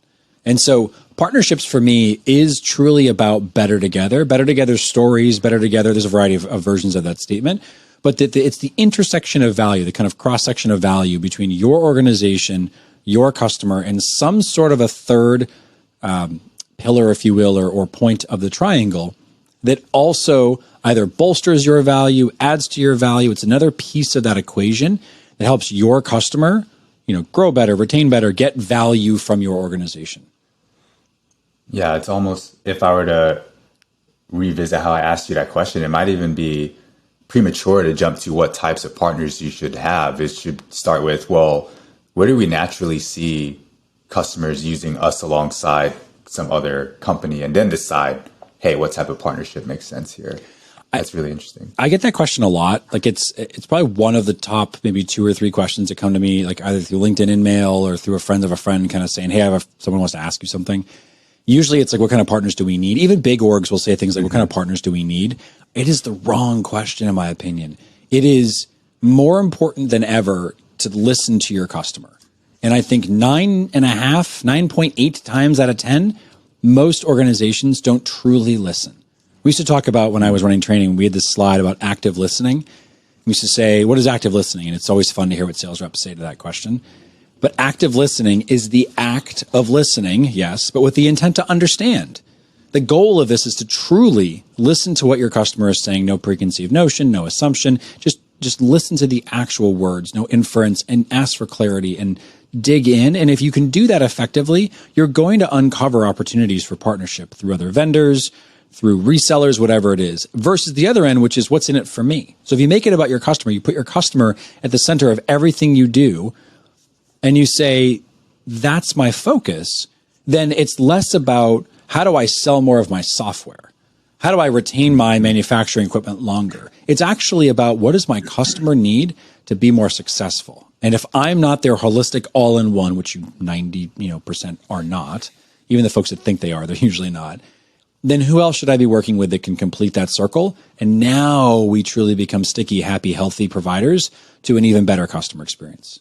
And so partnerships for me is truly about better together stories, better together. There's a variety of versions of that statement, but it's the intersection of value, the kind of cross-section of value between your organization, your customer, and some sort of a third pillar, if you will, or point of the triangle that also either bolsters your value, adds to your value. It's another piece of that equation that helps your customer, grow better, retain better, get value from your organization. Yeah, it's almost, if I were to revisit how I asked you that question, it might even be premature to jump to what types of partners you should have. It should start with, well, where do we naturally see customers using us alongside some other company, and then decide, hey, what type of partnership makes sense here? That's really interesting. I get that question a lot. Like it's probably one of the top maybe 2 or 3 questions that come to me, like either through LinkedIn InMail or through a friend of a friend, kind of saying, hey, someone wants to ask you something. Usually it's like, what kind of partners do we need? Even big orgs will say things like, what kind of partners do we need? It is the wrong question, in my opinion. It is more important than ever to listen to your customer. And I think 9.8 times out of 10, most organizations don't truly listen. We used to talk about, when I was running training, we had this slide about active listening. We used to say, what is active listening? And it's always fun to hear what sales reps say to that question. But active listening is the act of listening, yes, but with the intent to understand. The goal of this is to truly listen to what your customer is saying, no preconceived notion, no assumption, just listen to the actual words, no inference, and ask for clarity and dig in. And if you can do that effectively, you're going to uncover opportunities for partnership through other vendors, through resellers, whatever it is, versus the other end, which is what's in it for me. So if you make it about your customer, you put your customer at the center of everything you do, and you say, that's my focus, then it's less about how do I sell more of my software? How do I retain my manufacturing equipment longer? It's actually about, what does my customer need to be more successful? And if I'm not their holistic all-in-one, which you 90% are not, even the folks that think they are, they're usually not, then who else should I be working with that can complete that circle? And now we truly become sticky, happy, healthy providers to an even better customer experience.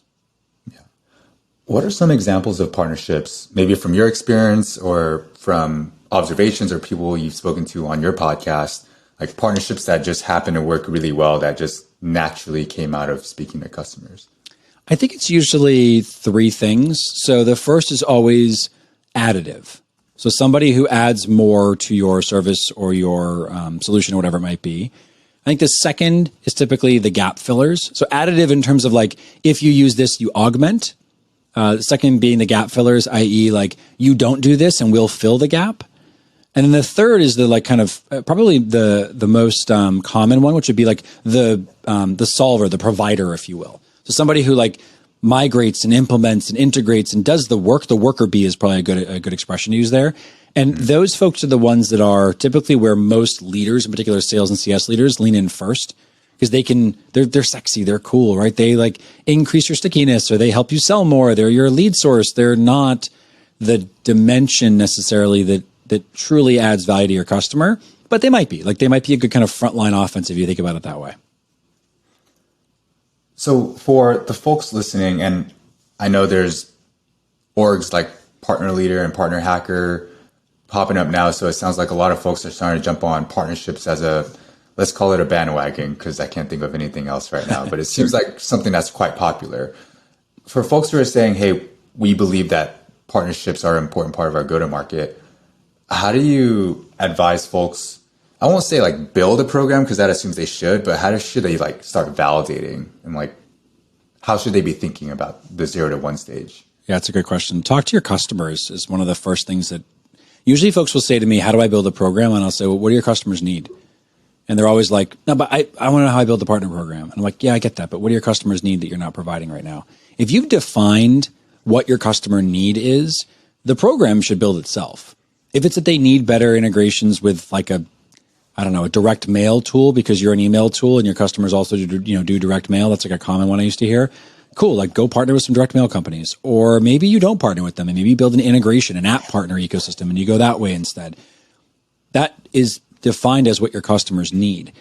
What are some examples of partnerships, maybe from your experience or from observations or people you've spoken to on your podcast, like partnerships that just happen to work really well that just naturally came out of speaking to customers? I think it's usually three things. So the first is always additive. So somebody who adds more to your service or your solution or whatever it might be. I think the second is typically the gap fillers. So additive in terms of like, if you use this, you augment. The second being the gap fillers, i.e. like you don't do this and we'll fill the gap. And then the third is the like kind of probably the most common one, which would be like the solver, the provider, if you will. So somebody who like migrates and implements and integrates and does the work. The worker bee is probably a good expression to use there. And those folks are the ones that are typically where most leaders, in particular sales and CS leaders, lean in first because they're sexy, they're cool, right? They like increase your stickiness or they help you sell more. They're your lead source. They're not the dimension necessarily that truly adds value to your customer, but they might be a good kind of frontline offense if you think about it that way. So for the folks listening, and I know there's orgs like Partner Leader and Partner Hacker popping up now. So it sounds like a lot of folks are starting to jump on partnerships as let's call it a bandwagon, because I can't think of anything else right now, but it seems like something that's quite popular. For folks who are saying, hey, we believe that partnerships are an important part of our go-to-market, how do you advise folks? I won't say like build a program because that assumes they should, but should they like start validating and like how should they be thinking about the 0 to 1 stage? Yeah, it's a good question. Talk to your customers is one of the first things that usually folks will say to me, how do I build a program? And I'll say, well, what do your customers need? And they're always like, no, but I want to know how I build the partner program. And I'm like, yeah, I get that. But what do your customers need that you're not providing right now? If you've defined what your customer need is, the program should build itself. If it's that they need better integrations with like a direct mail tool because you're an email tool and your customers also do direct mail. That's like a common one I used to hear. Cool. Like go partner with some direct mail companies, or maybe you don't partner with them and maybe you build an integration, an app partner ecosystem and you go that way instead. That is defined as what your customers need.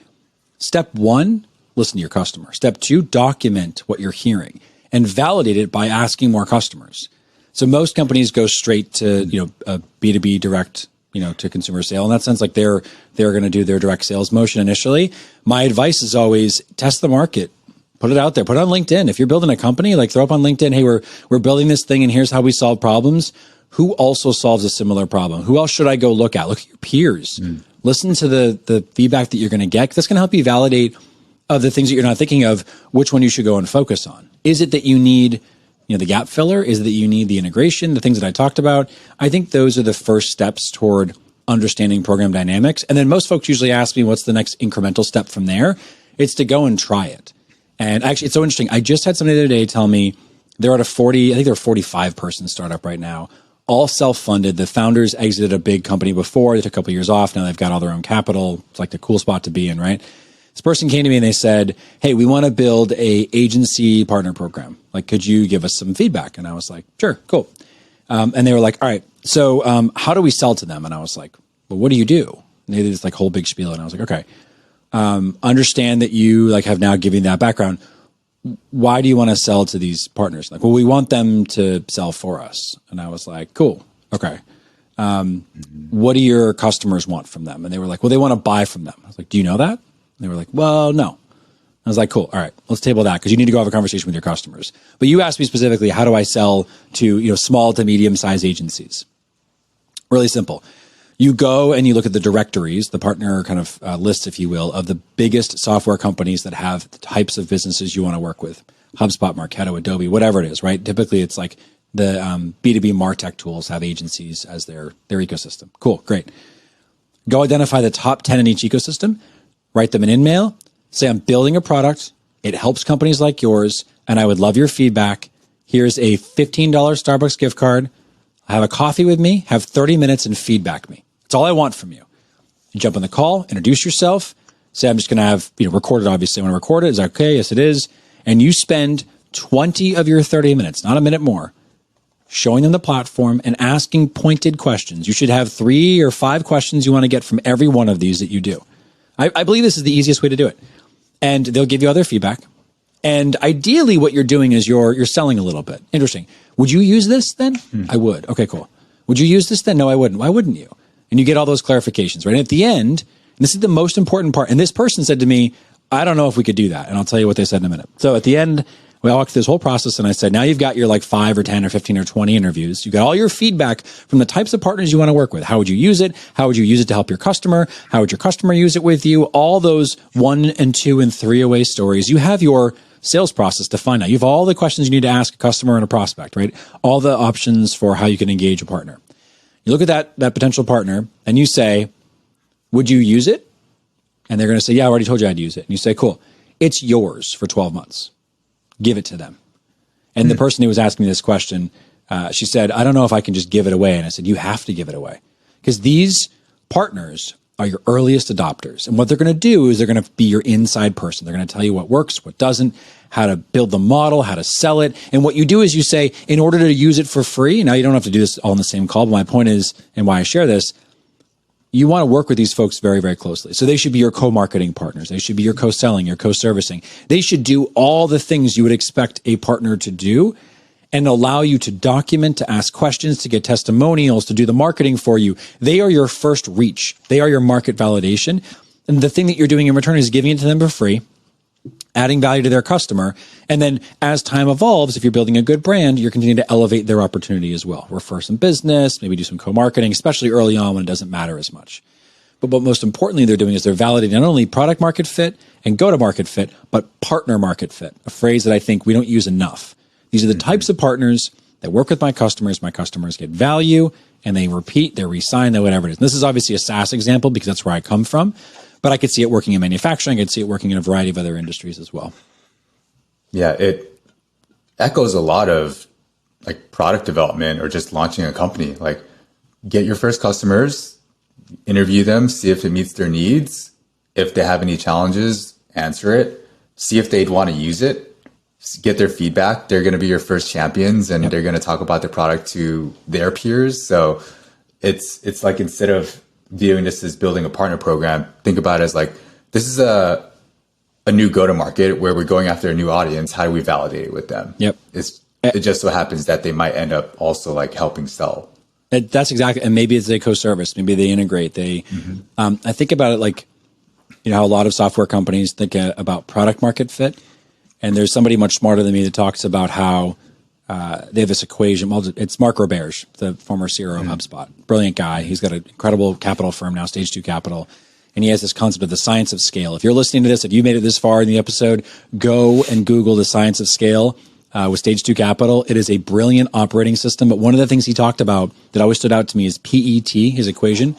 Step 1, listen to your customer. Step 2, document what you're hearing and validate it by asking more customers. So most companies go straight to, a B2B direct to consumer sale. In that sense, like they're going to do their direct sales motion initially. My advice is always test the market, put it out there, put it on LinkedIn. If you're building a company, like throw up on LinkedIn, hey, we're building this thing and here's how we solve problems. Who also solves a similar problem? Who else should I go look at? Look at your peers. Listen to the feedback that you're going to get. That's going to help you validate of the things that you're not thinking of, which one you should go and focus on. Is it that you need the gap filler? Is it that you need the integration, the things that I talked about? I think those are the first steps toward understanding program dynamics. And then most folks usually ask me, what's the next incremental step from there? It's to go and try it. And actually, it's so interesting. I just had somebody the other day tell me they're at a 45 person startup right now, all self-funded. The founders exited a big company before. They took a couple of years off. Now they've got all their own capital. It's like the cool spot to be in, right? This person came to me and they said, hey, we want to build a agency partner program. Like, could you give us some feedback? And I was like, sure, cool. And they were like, all right, so how do we sell to them? And I was like, well, what do you do? And they did this like whole big spiel. And I was like, okay, understand that you like have now given that background. Why do you want to sell to these partners? Like, well, we want them to sell for us. And I was like, cool. Okay. What do your customers want from them? And they were like, well, they want to buy from them. I was like, do you know that? And they were like, well, no. I was like, cool. All right, let's table that because you need to go have a conversation with your customers. But you asked me specifically, how do I sell to small to medium-sized agencies? Really simple. You go and you look at the directories, the partner kind of lists, if you will, of the biggest software companies that have the types of businesses you want to work with. HubSpot, Marketo, Adobe, whatever it is, right? Typically, it's like the B2B MarTech tools have agencies as their ecosystem. Cool, great. Go identify the top 10 in each ecosystem, write them an in-mail, say, I'm building a product. It helps companies like yours, and I would love your feedback. Here's a $15 Starbucks gift card. Have a coffee with me, have 30 minutes and feedback me. That's all I want from you. You jump on the call, introduce yourself, say, I'm just going to have, record it, obviously. I want to record it. Is that okay? Yes, it is. And you spend 20 of your 30 minutes, not a minute more, showing them the platform and asking pointed questions. You should have 3 or 5 questions you want to get from every one of these that you do. I believe this is the easiest way to do it. And they'll give you other feedback. And ideally what you're doing is you're selling a little bit. Interesting. Would you use this then? I would. Okay, cool. Would you use this then? No, I wouldn't. Why wouldn't you? And you get all those clarifications, right? And at the end, and this is the most important part. And this person said to me, I don't know if we could do that. And I'll tell you what they said in a minute. So at the end, we walked through this whole process and I said, now you've got your like 5 or 10 or 15 or 20 interviews. You got all your feedback from the types of partners you want to work with. How would you use it? How would you use it to help your customer? How would your customer use it with you? All those 1 and 2 and 3 away stories. You have your sales process to find out. You have all the questions you need to ask a customer and a prospect, right? All the options for how you can engage a partner. You look at that potential partner and you say, would you use it? And they're going to say, yeah, I already told you I'd use it. And you say, cool, it's yours for 12 months. Give it to them. And the person who was asking me this question, she said, I don't know if I can just give it away. And I said, you have to give it away because these partners are your earliest adopters. And what they're going to do is they're going to be your inside person. They're going to tell you what works, what doesn't, how to build the model, how to sell it. And what you do is you say, in order to use it for free, now you don't have to do this all in the same call, but my point is, and why I share this, you want to work with these folks very, very closely. So they should be your co-marketing partners. They should be your co-selling, your co-servicing. They should do all the things you would expect a partner to do and allow you to document, to ask questions, to get testimonials, to do the marketing for you. They are your first reach. They are your market validation. And the thing that you're doing in return is giving it to them for free, adding value to their customer. And then as time evolves, if you're building a good brand, you're continuing to elevate their opportunity as well. Refer some business, maybe do some co-marketing, especially early on when it doesn't matter as much. But what most importantly they're doing is they're validating not only product market fit and go-to-market fit, but partner market fit, a phrase that I think we don't use enough. These are the types of partners that work with my customers. My customers get value and they repeat, they re-sign, they whatever it is. And this is obviously a SaaS example because that's where I come from. But I could see it working in manufacturing. I could see it working in a variety of other industries as well. Yeah, it echoes a lot of like product development or just launching a company. Like get your first customers, interview them, see if it meets their needs. If they have any challenges, answer it. See if they'd want to use it. Get their feedback. They're going to be your first champions and they're going to talk about the product to their peers. So it's like instead of viewing this as building a partner program, think about it as like, this is a new go-to-market where we're going after a new audience. How do we validate it with them? Yep. It just so happens that they might end up also like helping sell. That's exactly. And maybe it's a co-service. Maybe they integrate. I think about it like, you know, how a lot of software companies think about product market fit. And there's somebody much smarter than me that talks about how they have this equation. Well, it's Mark Roberge, the former CEO of HubSpot. Brilliant guy. He's got an incredible capital firm now, Stage 2 Capital. And he has this concept of the science of scale. If you're listening to this, if you made it this far in the episode, go and Google the science of scale with Stage 2 Capital. It is a brilliant operating system. But one of the things he talked about that always stood out to me is PET, his equation.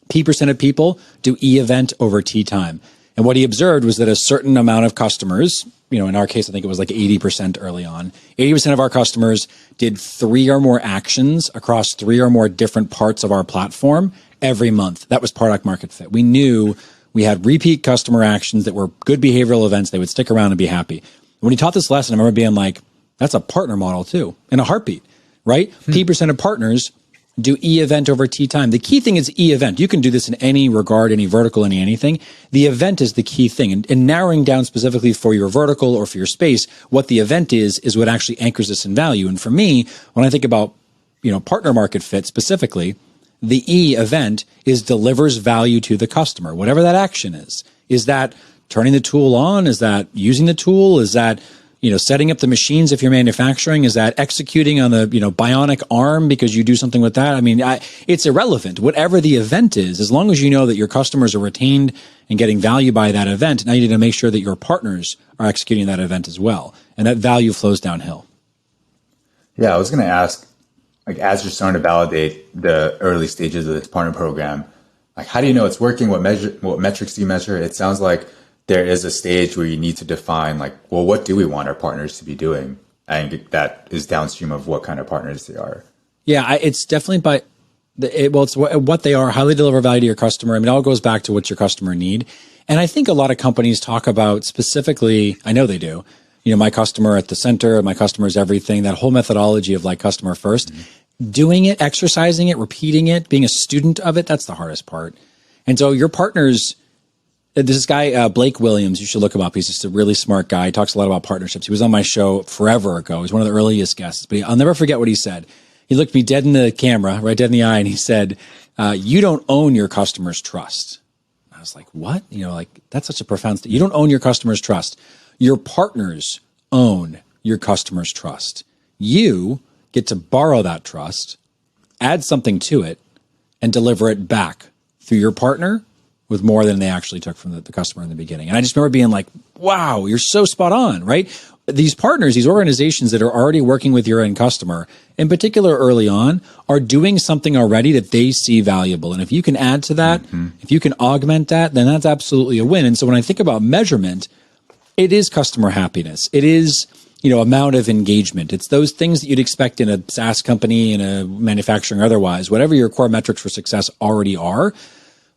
P% of people do E event over T time. And what he observed was that a certain amount of customers, you know, in our case, I think it was like 80% early on, 80% of our customers did 3 or more actions across 3 or more different parts of our platform every month. That was product market fit. We knew we had repeat customer actions that were good behavioral events. They would stick around and be happy. When he taught this lesson, I remember being like, that's a partner model too, in a heartbeat, right? P% of partners do E event over T time. The key thing is E event. You can do this in any regard, any vertical, anything. The event is the key thing. And narrowing down specifically for your vertical or for your space, what the event is what actually anchors this in value. And for me, when I think about, you know, partner market fit specifically, the E event is delivers value to the customer, whatever that action is. Is that turning the tool on? Is that using the tool? Is that, you know, setting up the machines if you're manufacturing? Is that executing on the, you know, bionic arm because you do something with that? I mean, it's irrelevant. Whatever the event is, as long as you know that your customers are retained and getting value by that event, now you need to make sure that your partners are executing that event as well. And that value flows downhill. Yeah, I was going to ask, like, as you're starting to validate the early stages of this partner program, like, how do you know it's working? What metrics do you measure? It sounds like there is a stage where you need to define, like, well, what do we want our partners to be doing? And that is downstream of what kind of partners they are. Yeah, it's definitely it's what they are, how they deliver value to your customer. I mean, it all goes back to what's your customer need. And I think a lot of companies talk about specifically, I know they do, you know, my customer at the center, my customer's everything, that whole methodology of like customer first, doing it, exercising it, repeating it, being a student of it, that's the hardest part. And so your partners, There's this guy, Blake Williams. You should look him up. He's just a really smart guy. He talks a lot about partnerships. He was on my show forever ago. He's one of the earliest guests, but I'll never forget what he said. He looked me dead in the camera, right dead in the eye, and he said, you don't own your customers' trust. I was like, what? That's such a profound statement. You don't own your customers' trust. Your partners own your customers' trust. You get to borrow that trust, add something to it, and deliver it back through your partner with more than they actually took from the customer in the beginning. And I just remember being like, wow, you're so spot on, right? These partners, these organizations that are already working with your end customer, in particular early on, are doing something already that they see valuable. And if you can add to that, if you can augment that, then that's absolutely a win. And so when I think about measurement, it is customer happiness. It is, amount of engagement. It's those things that you'd expect in a SaaS company, in a manufacturing or otherwise, whatever your core metrics for success already are,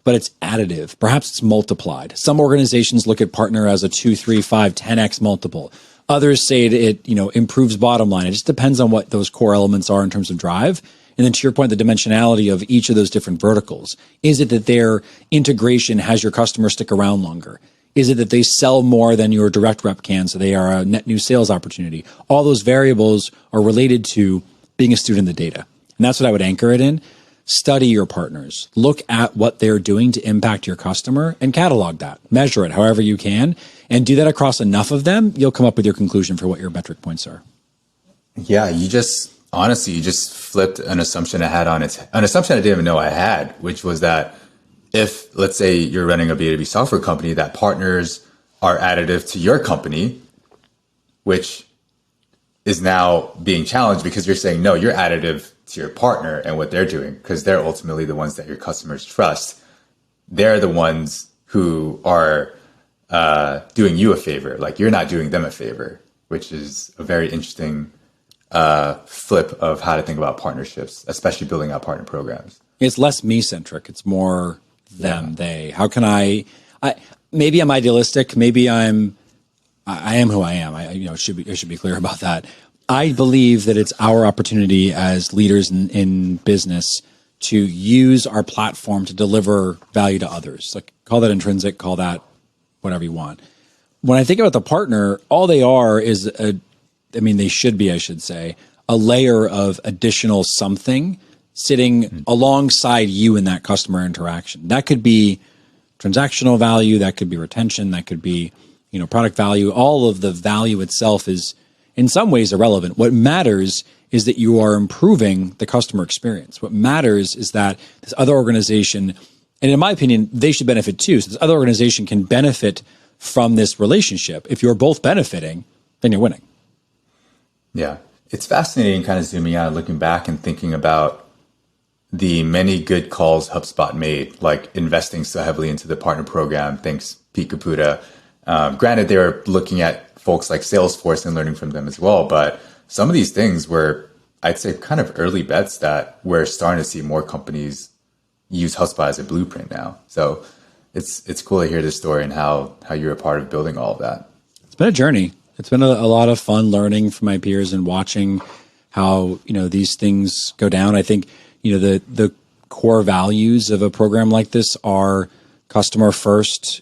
but it's additive. Perhaps it's multiplied. Some organizations look at partner as a 2, 3, 5, 10x multiple. Others say it improves bottom line. It just depends on what those core elements are in terms of drive. And then to your point, the dimensionality of each of those different verticals. Is it that their integration has your customer stick around longer? Is it that they sell more than your direct rep can, so they are a net new sales opportunity? All those variables are related to being a student of the data. And that's what I would anchor it in. Study your partners. Look at what they're doing to impact your customer and catalog that. Measure it however you can. And do that across enough of them, you'll come up with your conclusion for what your metric points are. Yeah, you just flipped an assumption I had an assumption I didn't even know I had, which was that if, let's say, you're running a B2B software company, that partners are additive to your company, which is now being challenged because you're saying, no, you're additive to your partner and what they're doing, because they're ultimately the ones that your customers trust. They're the ones who are doing you a favor. Like, you're not doing them a favor, which is a very interesting flip of how to think about partnerships, especially building out partner programs. It's less me-centric. It's more them, they. How can I maybe I'm idealistic. Maybe I am who I am. I should be clear about that. I believe that it's our opportunity as leaders in business to use our platform to deliver value to others. Like, call that intrinsic, call that whatever you want. When I think about the partner, all they are is they should be, I should say, a layer of additional something sitting alongside you in that customer interaction. That could be transactional value, that could be retention, that could be, product value. All of the value itself is in some ways irrelevant. What matters is that you are improving the customer experience. What matters is that this other organization, and in my opinion, they should benefit too. So this other organization can benefit from this relationship. If you're both benefiting, then you're winning. Yeah. It's fascinating kind of zooming out and looking back and thinking about the many good calls HubSpot made, like investing so heavily into the partner program. Thanks, Pete Caputa. Granted, they were looking at folks like Salesforce and learning from them as well. But some of these things were, I'd say, kind of early bets that we're starting to see more companies use HubSpot as a blueprint now. So it's cool to hear this story and how you're a part of building all of that. It's been a journey. It's been a lot of fun learning from my peers and watching how, these things go down. I think, the core values of a program like this are customer first,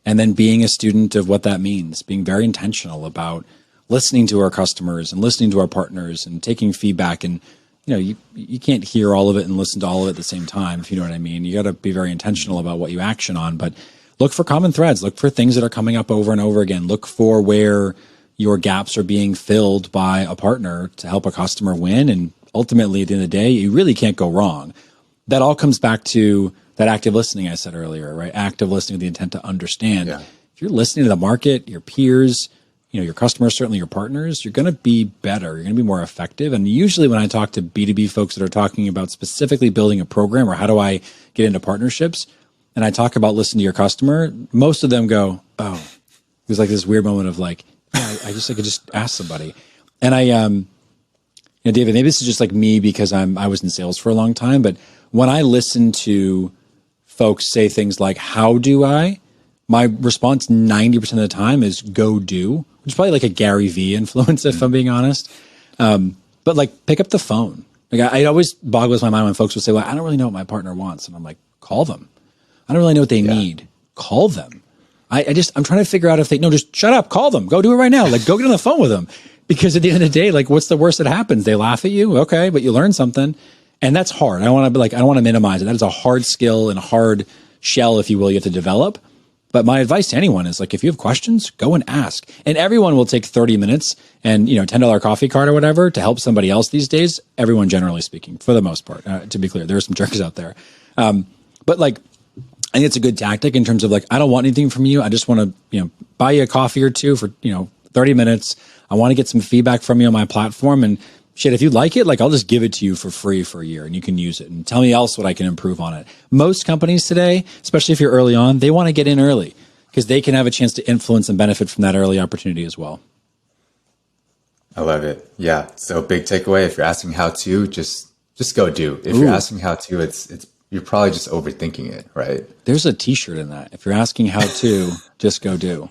and then being a student of what that means, being very intentional about listening to our customers and listening to our partners and taking feedback. And, you can't hear all of it and listen to all of it at the same time, if you know what I mean. You got to be very intentional about what you action on, but look for common threads, look for things that are coming up over and over again. Look for where your gaps are being filled by a partner to help a customer win. And ultimately, at the end of the day, you really can't go wrong. That all comes back to that active listening I said earlier, right? Active listening with the intent to understand. Yeah. If you're listening to the market, your peers, your customers, certainly your partners, you're going to be better. You're going to be more effective. And usually when I talk to B2B folks that are talking about specifically building a program or how do I get into partnerships, and I talk about listening to your customer, most of them go, oh, there's like this weird moment of like, yeah, I could just ask somebody. And David, maybe this is just like me because I was in sales for a long time, but when I listen to folks say things like, how do I? My response 90% of the time is go do, which is probably like a Gary V influence, if I'm being honest. But like, pick up the phone. Like, it always boggles my mind when folks will say, well, I don't really know what my partner wants. And I'm like, call them. I I don't really know what they need. Call them. I'm trying to figure out if they, no, just shut up, call them, go do it right now. Like, go get on the phone with them. Because at the end of the day, like, what's the worst that happens? They laugh at you. Okay. But you learn something. And that's hard. I don't want to minimize it. That is a hard skill and a hard shell, if you will, you have to develop. But my advice to anyone is, like, if you have questions, go and ask. And everyone will take 30 minutes and, $10 coffee cart or whatever to help somebody else these days. Everyone, generally speaking, for the most part, to be clear, there are some jerks out there. But like, I think it's a good tactic in terms of, like, I don't want anything from you. I just want to, buy you a coffee or two for, 30 minutes. I want to get some feedback from you on my platform, and shit, if you like it, like, I'll just give it to you for free for a year and you can use it and tell me else what I can improve on it. Most companies today, especially if you're early on, they want to get in early because they can have a chance to influence and benefit from that early opportunity as well. I love it. Yeah. So big takeaway, if you're asking how to, just go do. If you're asking how to, it's you're probably just overthinking it, right? There's a t-shirt in that. If you're asking how to, just go do.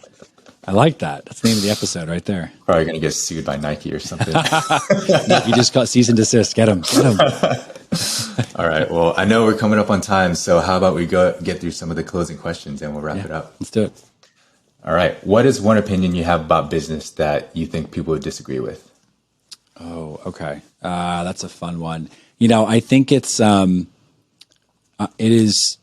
I like that. That's the name of the episode right there. Probably going to get sued by Nike or something. You just got cease and desist. Get him. All right. Well, I know we're coming up on time, so how about we get through some of the closing questions and we'll wrap it up. Let's do it. All right. What is one opinion you have about business that you think people would disagree with? Oh, okay. That's a fun one. I think it is,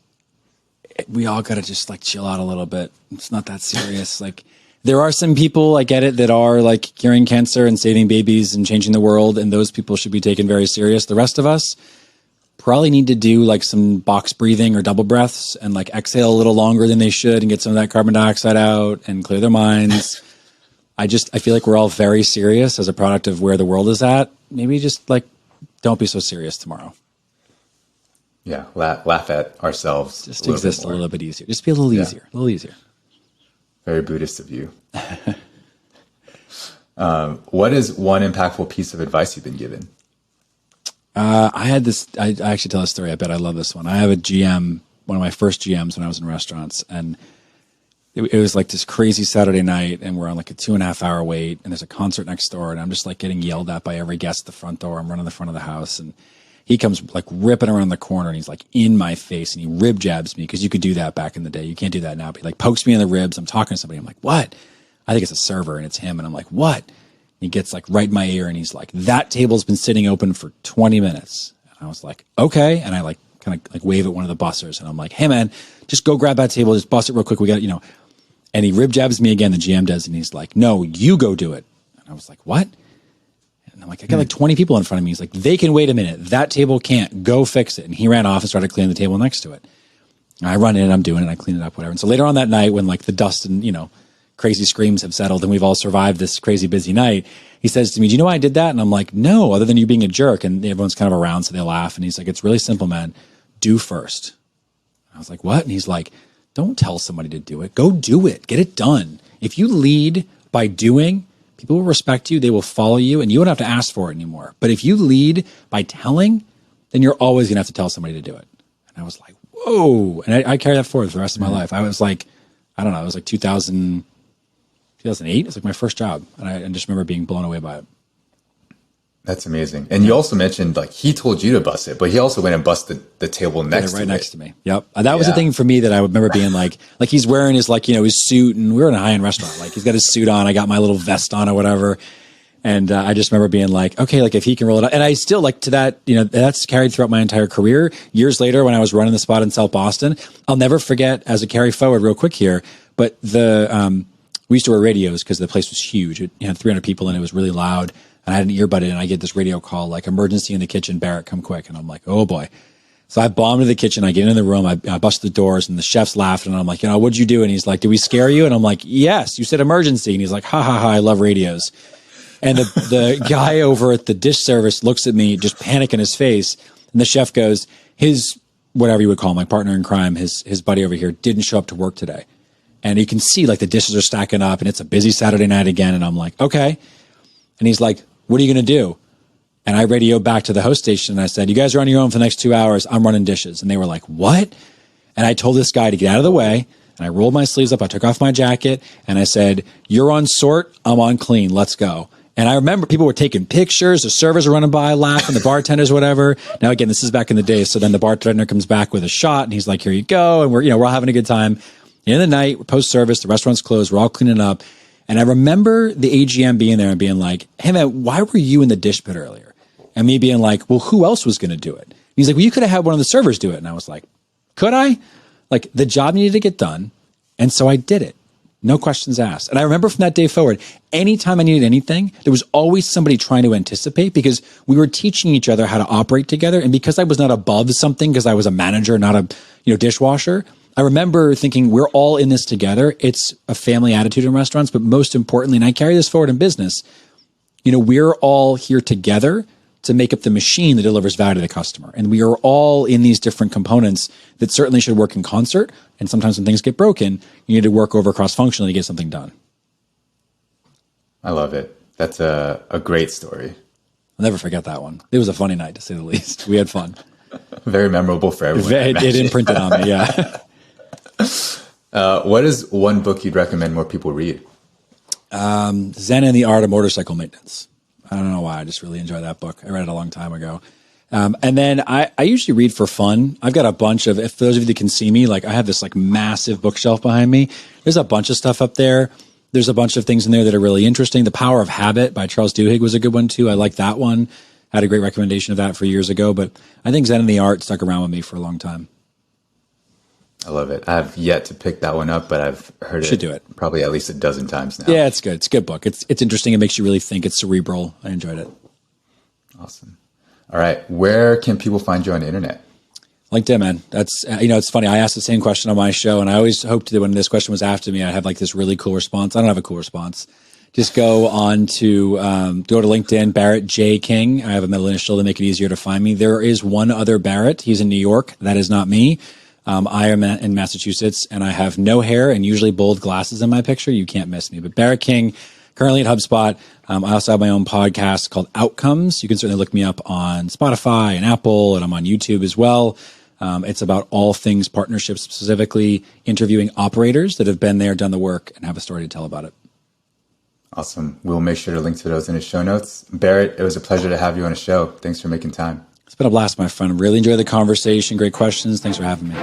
we all got to just, like, chill out a little bit. It's not that serious. Like, there are some people, I get it, that are, like, curing cancer and saving babies and changing the world, and those people should be taken very serious. The rest of us probably need to do, like, some box breathing or double breaths and, like, exhale a little longer than they should and get some of that carbon dioxide out and clear their minds. I feel like we're all very serious as a product of where the world is at. Maybe just, like, don't be so serious tomorrow. Yeah, laugh at ourselves. Just exist a little bit easier. Just be a little easier. A little easier. Very Buddhist of you. What is one impactful piece of advice you've been given? I had this. I actually tell a story. I bet I love this one. I have a GM, one of my first GMs when I was in restaurants, and it was like this crazy Saturday night, and we're on like a 2.5 hour wait, and there's a concert next door, and I'm just like getting yelled at by every guest at the front door. I'm running the front of the house, and he comes like ripping around the corner, and he's like in my face, and he rib jabs me, because you could do that back in the day. You can't do that now. But he like pokes me in the ribs. I'm talking to somebody. I'm like, what? I think it's a server, and it's him. And I'm like, what? And he gets like right in my ear, and he's like, that table's been sitting open for 20 minutes. And I was like, okay. And I like kind of like wave at one of the bussers, and I'm like, hey man, just go grab that table. Just bust it real quick. We got, and he rib jabs me again. The GM does. And he's like, no, you go do it. And I was like, what? And I'm like, I got like 20 people in front of me. He's like, they can wait a minute. That table can't. Go fix it. And he ran off and started cleaning the table next to it. And I run in and I'm doing it. And I clean it up, whatever. And so later on that night, when like the dust and, crazy screams have settled and we've all survived this crazy busy night, he says to me, do you know why I did that? And I'm like, no, other than you being a jerk. And everyone's kind of around, so they laugh. And he's like, it's really simple, man. Do first. I was like, what? And he's like, don't tell somebody to do it. Go do it. Get it done. If you lead by doing, people will respect you. They will follow you, and you won't have to ask for it anymore. But if you lead by telling, then you're always going to have to tell somebody to do it. And I was like, whoa. And I carry that forward for the rest of my life. I was like, I don't know. It was like 2008. It was like my first job. And I just remember being blown away by it. That's amazing. And you also mentioned like he told you to bust it, but he also went and busted the table next to next to me. Yep. That was the thing for me that I would remember being like he's wearing his his suit, and we were in a high-end restaurant. Like he's got his suit on. I got my little vest on or whatever. And I just remember being like, okay, like if he can roll it out. And I still like to that, that's carried throughout my entire career. Years later, when I was running the spot in South Boston, I'll never forget, as a carry forward real quick here, but we used to wear radios because the place was huge. It had 300 people and it was really loud. And I had an earbud in, and I get this radio call, like, emergency in the kitchen, Barrett, come quick. And I'm like, oh boy. So I bombed to the kitchen. I get in the room. I bust the doors, and the chef's laughing. And I'm like, what'd you do? And he's like, did we scare you? And I'm like, yes, you said emergency. And he's like, ha ha ha, I love radios. And the guy over at the dish service looks at me, just panic in his face. And the chef goes, his, whatever you would call him, my partner in crime, his buddy over here, didn't show up to work today. And you can see like the dishes are stacking up, and it's a busy Saturday night again. And I'm like, okay. And he's like, what are you going to do? And I radioed back to the host station, and I said, you guys are on your own for the next 2 hours. I'm running dishes. And they were like, what? And I told this guy to get out of the way, and I rolled my sleeves up. I took off my jacket, and I said, you're on sort, I'm on clean. Let's go. And I remember people were taking pictures, the servers were running by, laughing, the bartenders, whatever. Now, again, this is back in the day. So then the bartender comes back with a shot and he's like, here you go. And we're all having a good time. In the night, we're post service, the restaurant's closed, we're all cleaning up. And I remember the AGM being there and being like, hey man, why were you in the dish pit earlier? And me being like, well, who else was going to do it? And he's like, well, you could have had one of the servers do it. And I was like, could I? Like, the job needed to get done. And so I did it. No questions asked. And I remember from that day forward, anytime I needed anything, there was always somebody trying to anticipate because we were teaching each other how to operate together. And because I was not above something, because I was a manager, not a dishwasher, I remember thinking we're all in this together. It's a family attitude in restaurants, but most importantly, and I carry this forward in business, we're all here together to make up the machine that delivers value to the customer. And we are all in these different components that certainly should work in concert. And sometimes when things get broken, you need to work over cross-functionally to get something done. I love it. That's a great story. I'll never forget that one. It was a funny night, to say the least. We had fun. Very memorable for everyone. It imprinted on me, yeah. What is one book you'd recommend more people read? Zen and the Art of Motorcycle Maintenance. I don't know why. I just really enjoy that book. I read it a long time ago. And then I usually read for fun. I've got a bunch of, if those of you that can see me, like I have this like massive bookshelf behind me. There's a bunch of stuff up there. There's a bunch of things in there that are really interesting. The Power of Habit by Charles Duhigg was a good one too. I like that one. I had a great recommendation of that for years ago, but I think Zen and the Art stuck around with me for a long time. I love it. I've yet to pick that one up, but I've heard it probably at least a dozen times now. Yeah, it's good. It's a good book. It's interesting. It makes you really think. It's cerebral. I enjoyed it. Awesome. All right. Where can people find you on the internet? LinkedIn, man. That's, it's funny. I asked the same question on my show, and I always hoped that when this question was asked to me, I'd have like this really cool response. I don't have a cool response. Just go to LinkedIn, Barrett J. King. I have a middle initial to make it easier to find me. There is one other Barrett. He's in New York. That is not me. I am in Massachusetts, and I have no hair and usually bold glasses in my picture. You can't miss me. But Barrett King, currently at HubSpot. I also have my own podcast called Outcomes. You can certainly look me up on Spotify and Apple, and I'm on YouTube as well. It's about all things partnerships, specifically interviewing operators that have been there, done the work, and have a story to tell about it. Awesome. We'll make sure to link to those in the show notes. Barrett, it was a pleasure to have you on the show. Thanks for making time. It's been a blast, my friend. Really enjoyed the conversation. Great questions. Thanks for having me.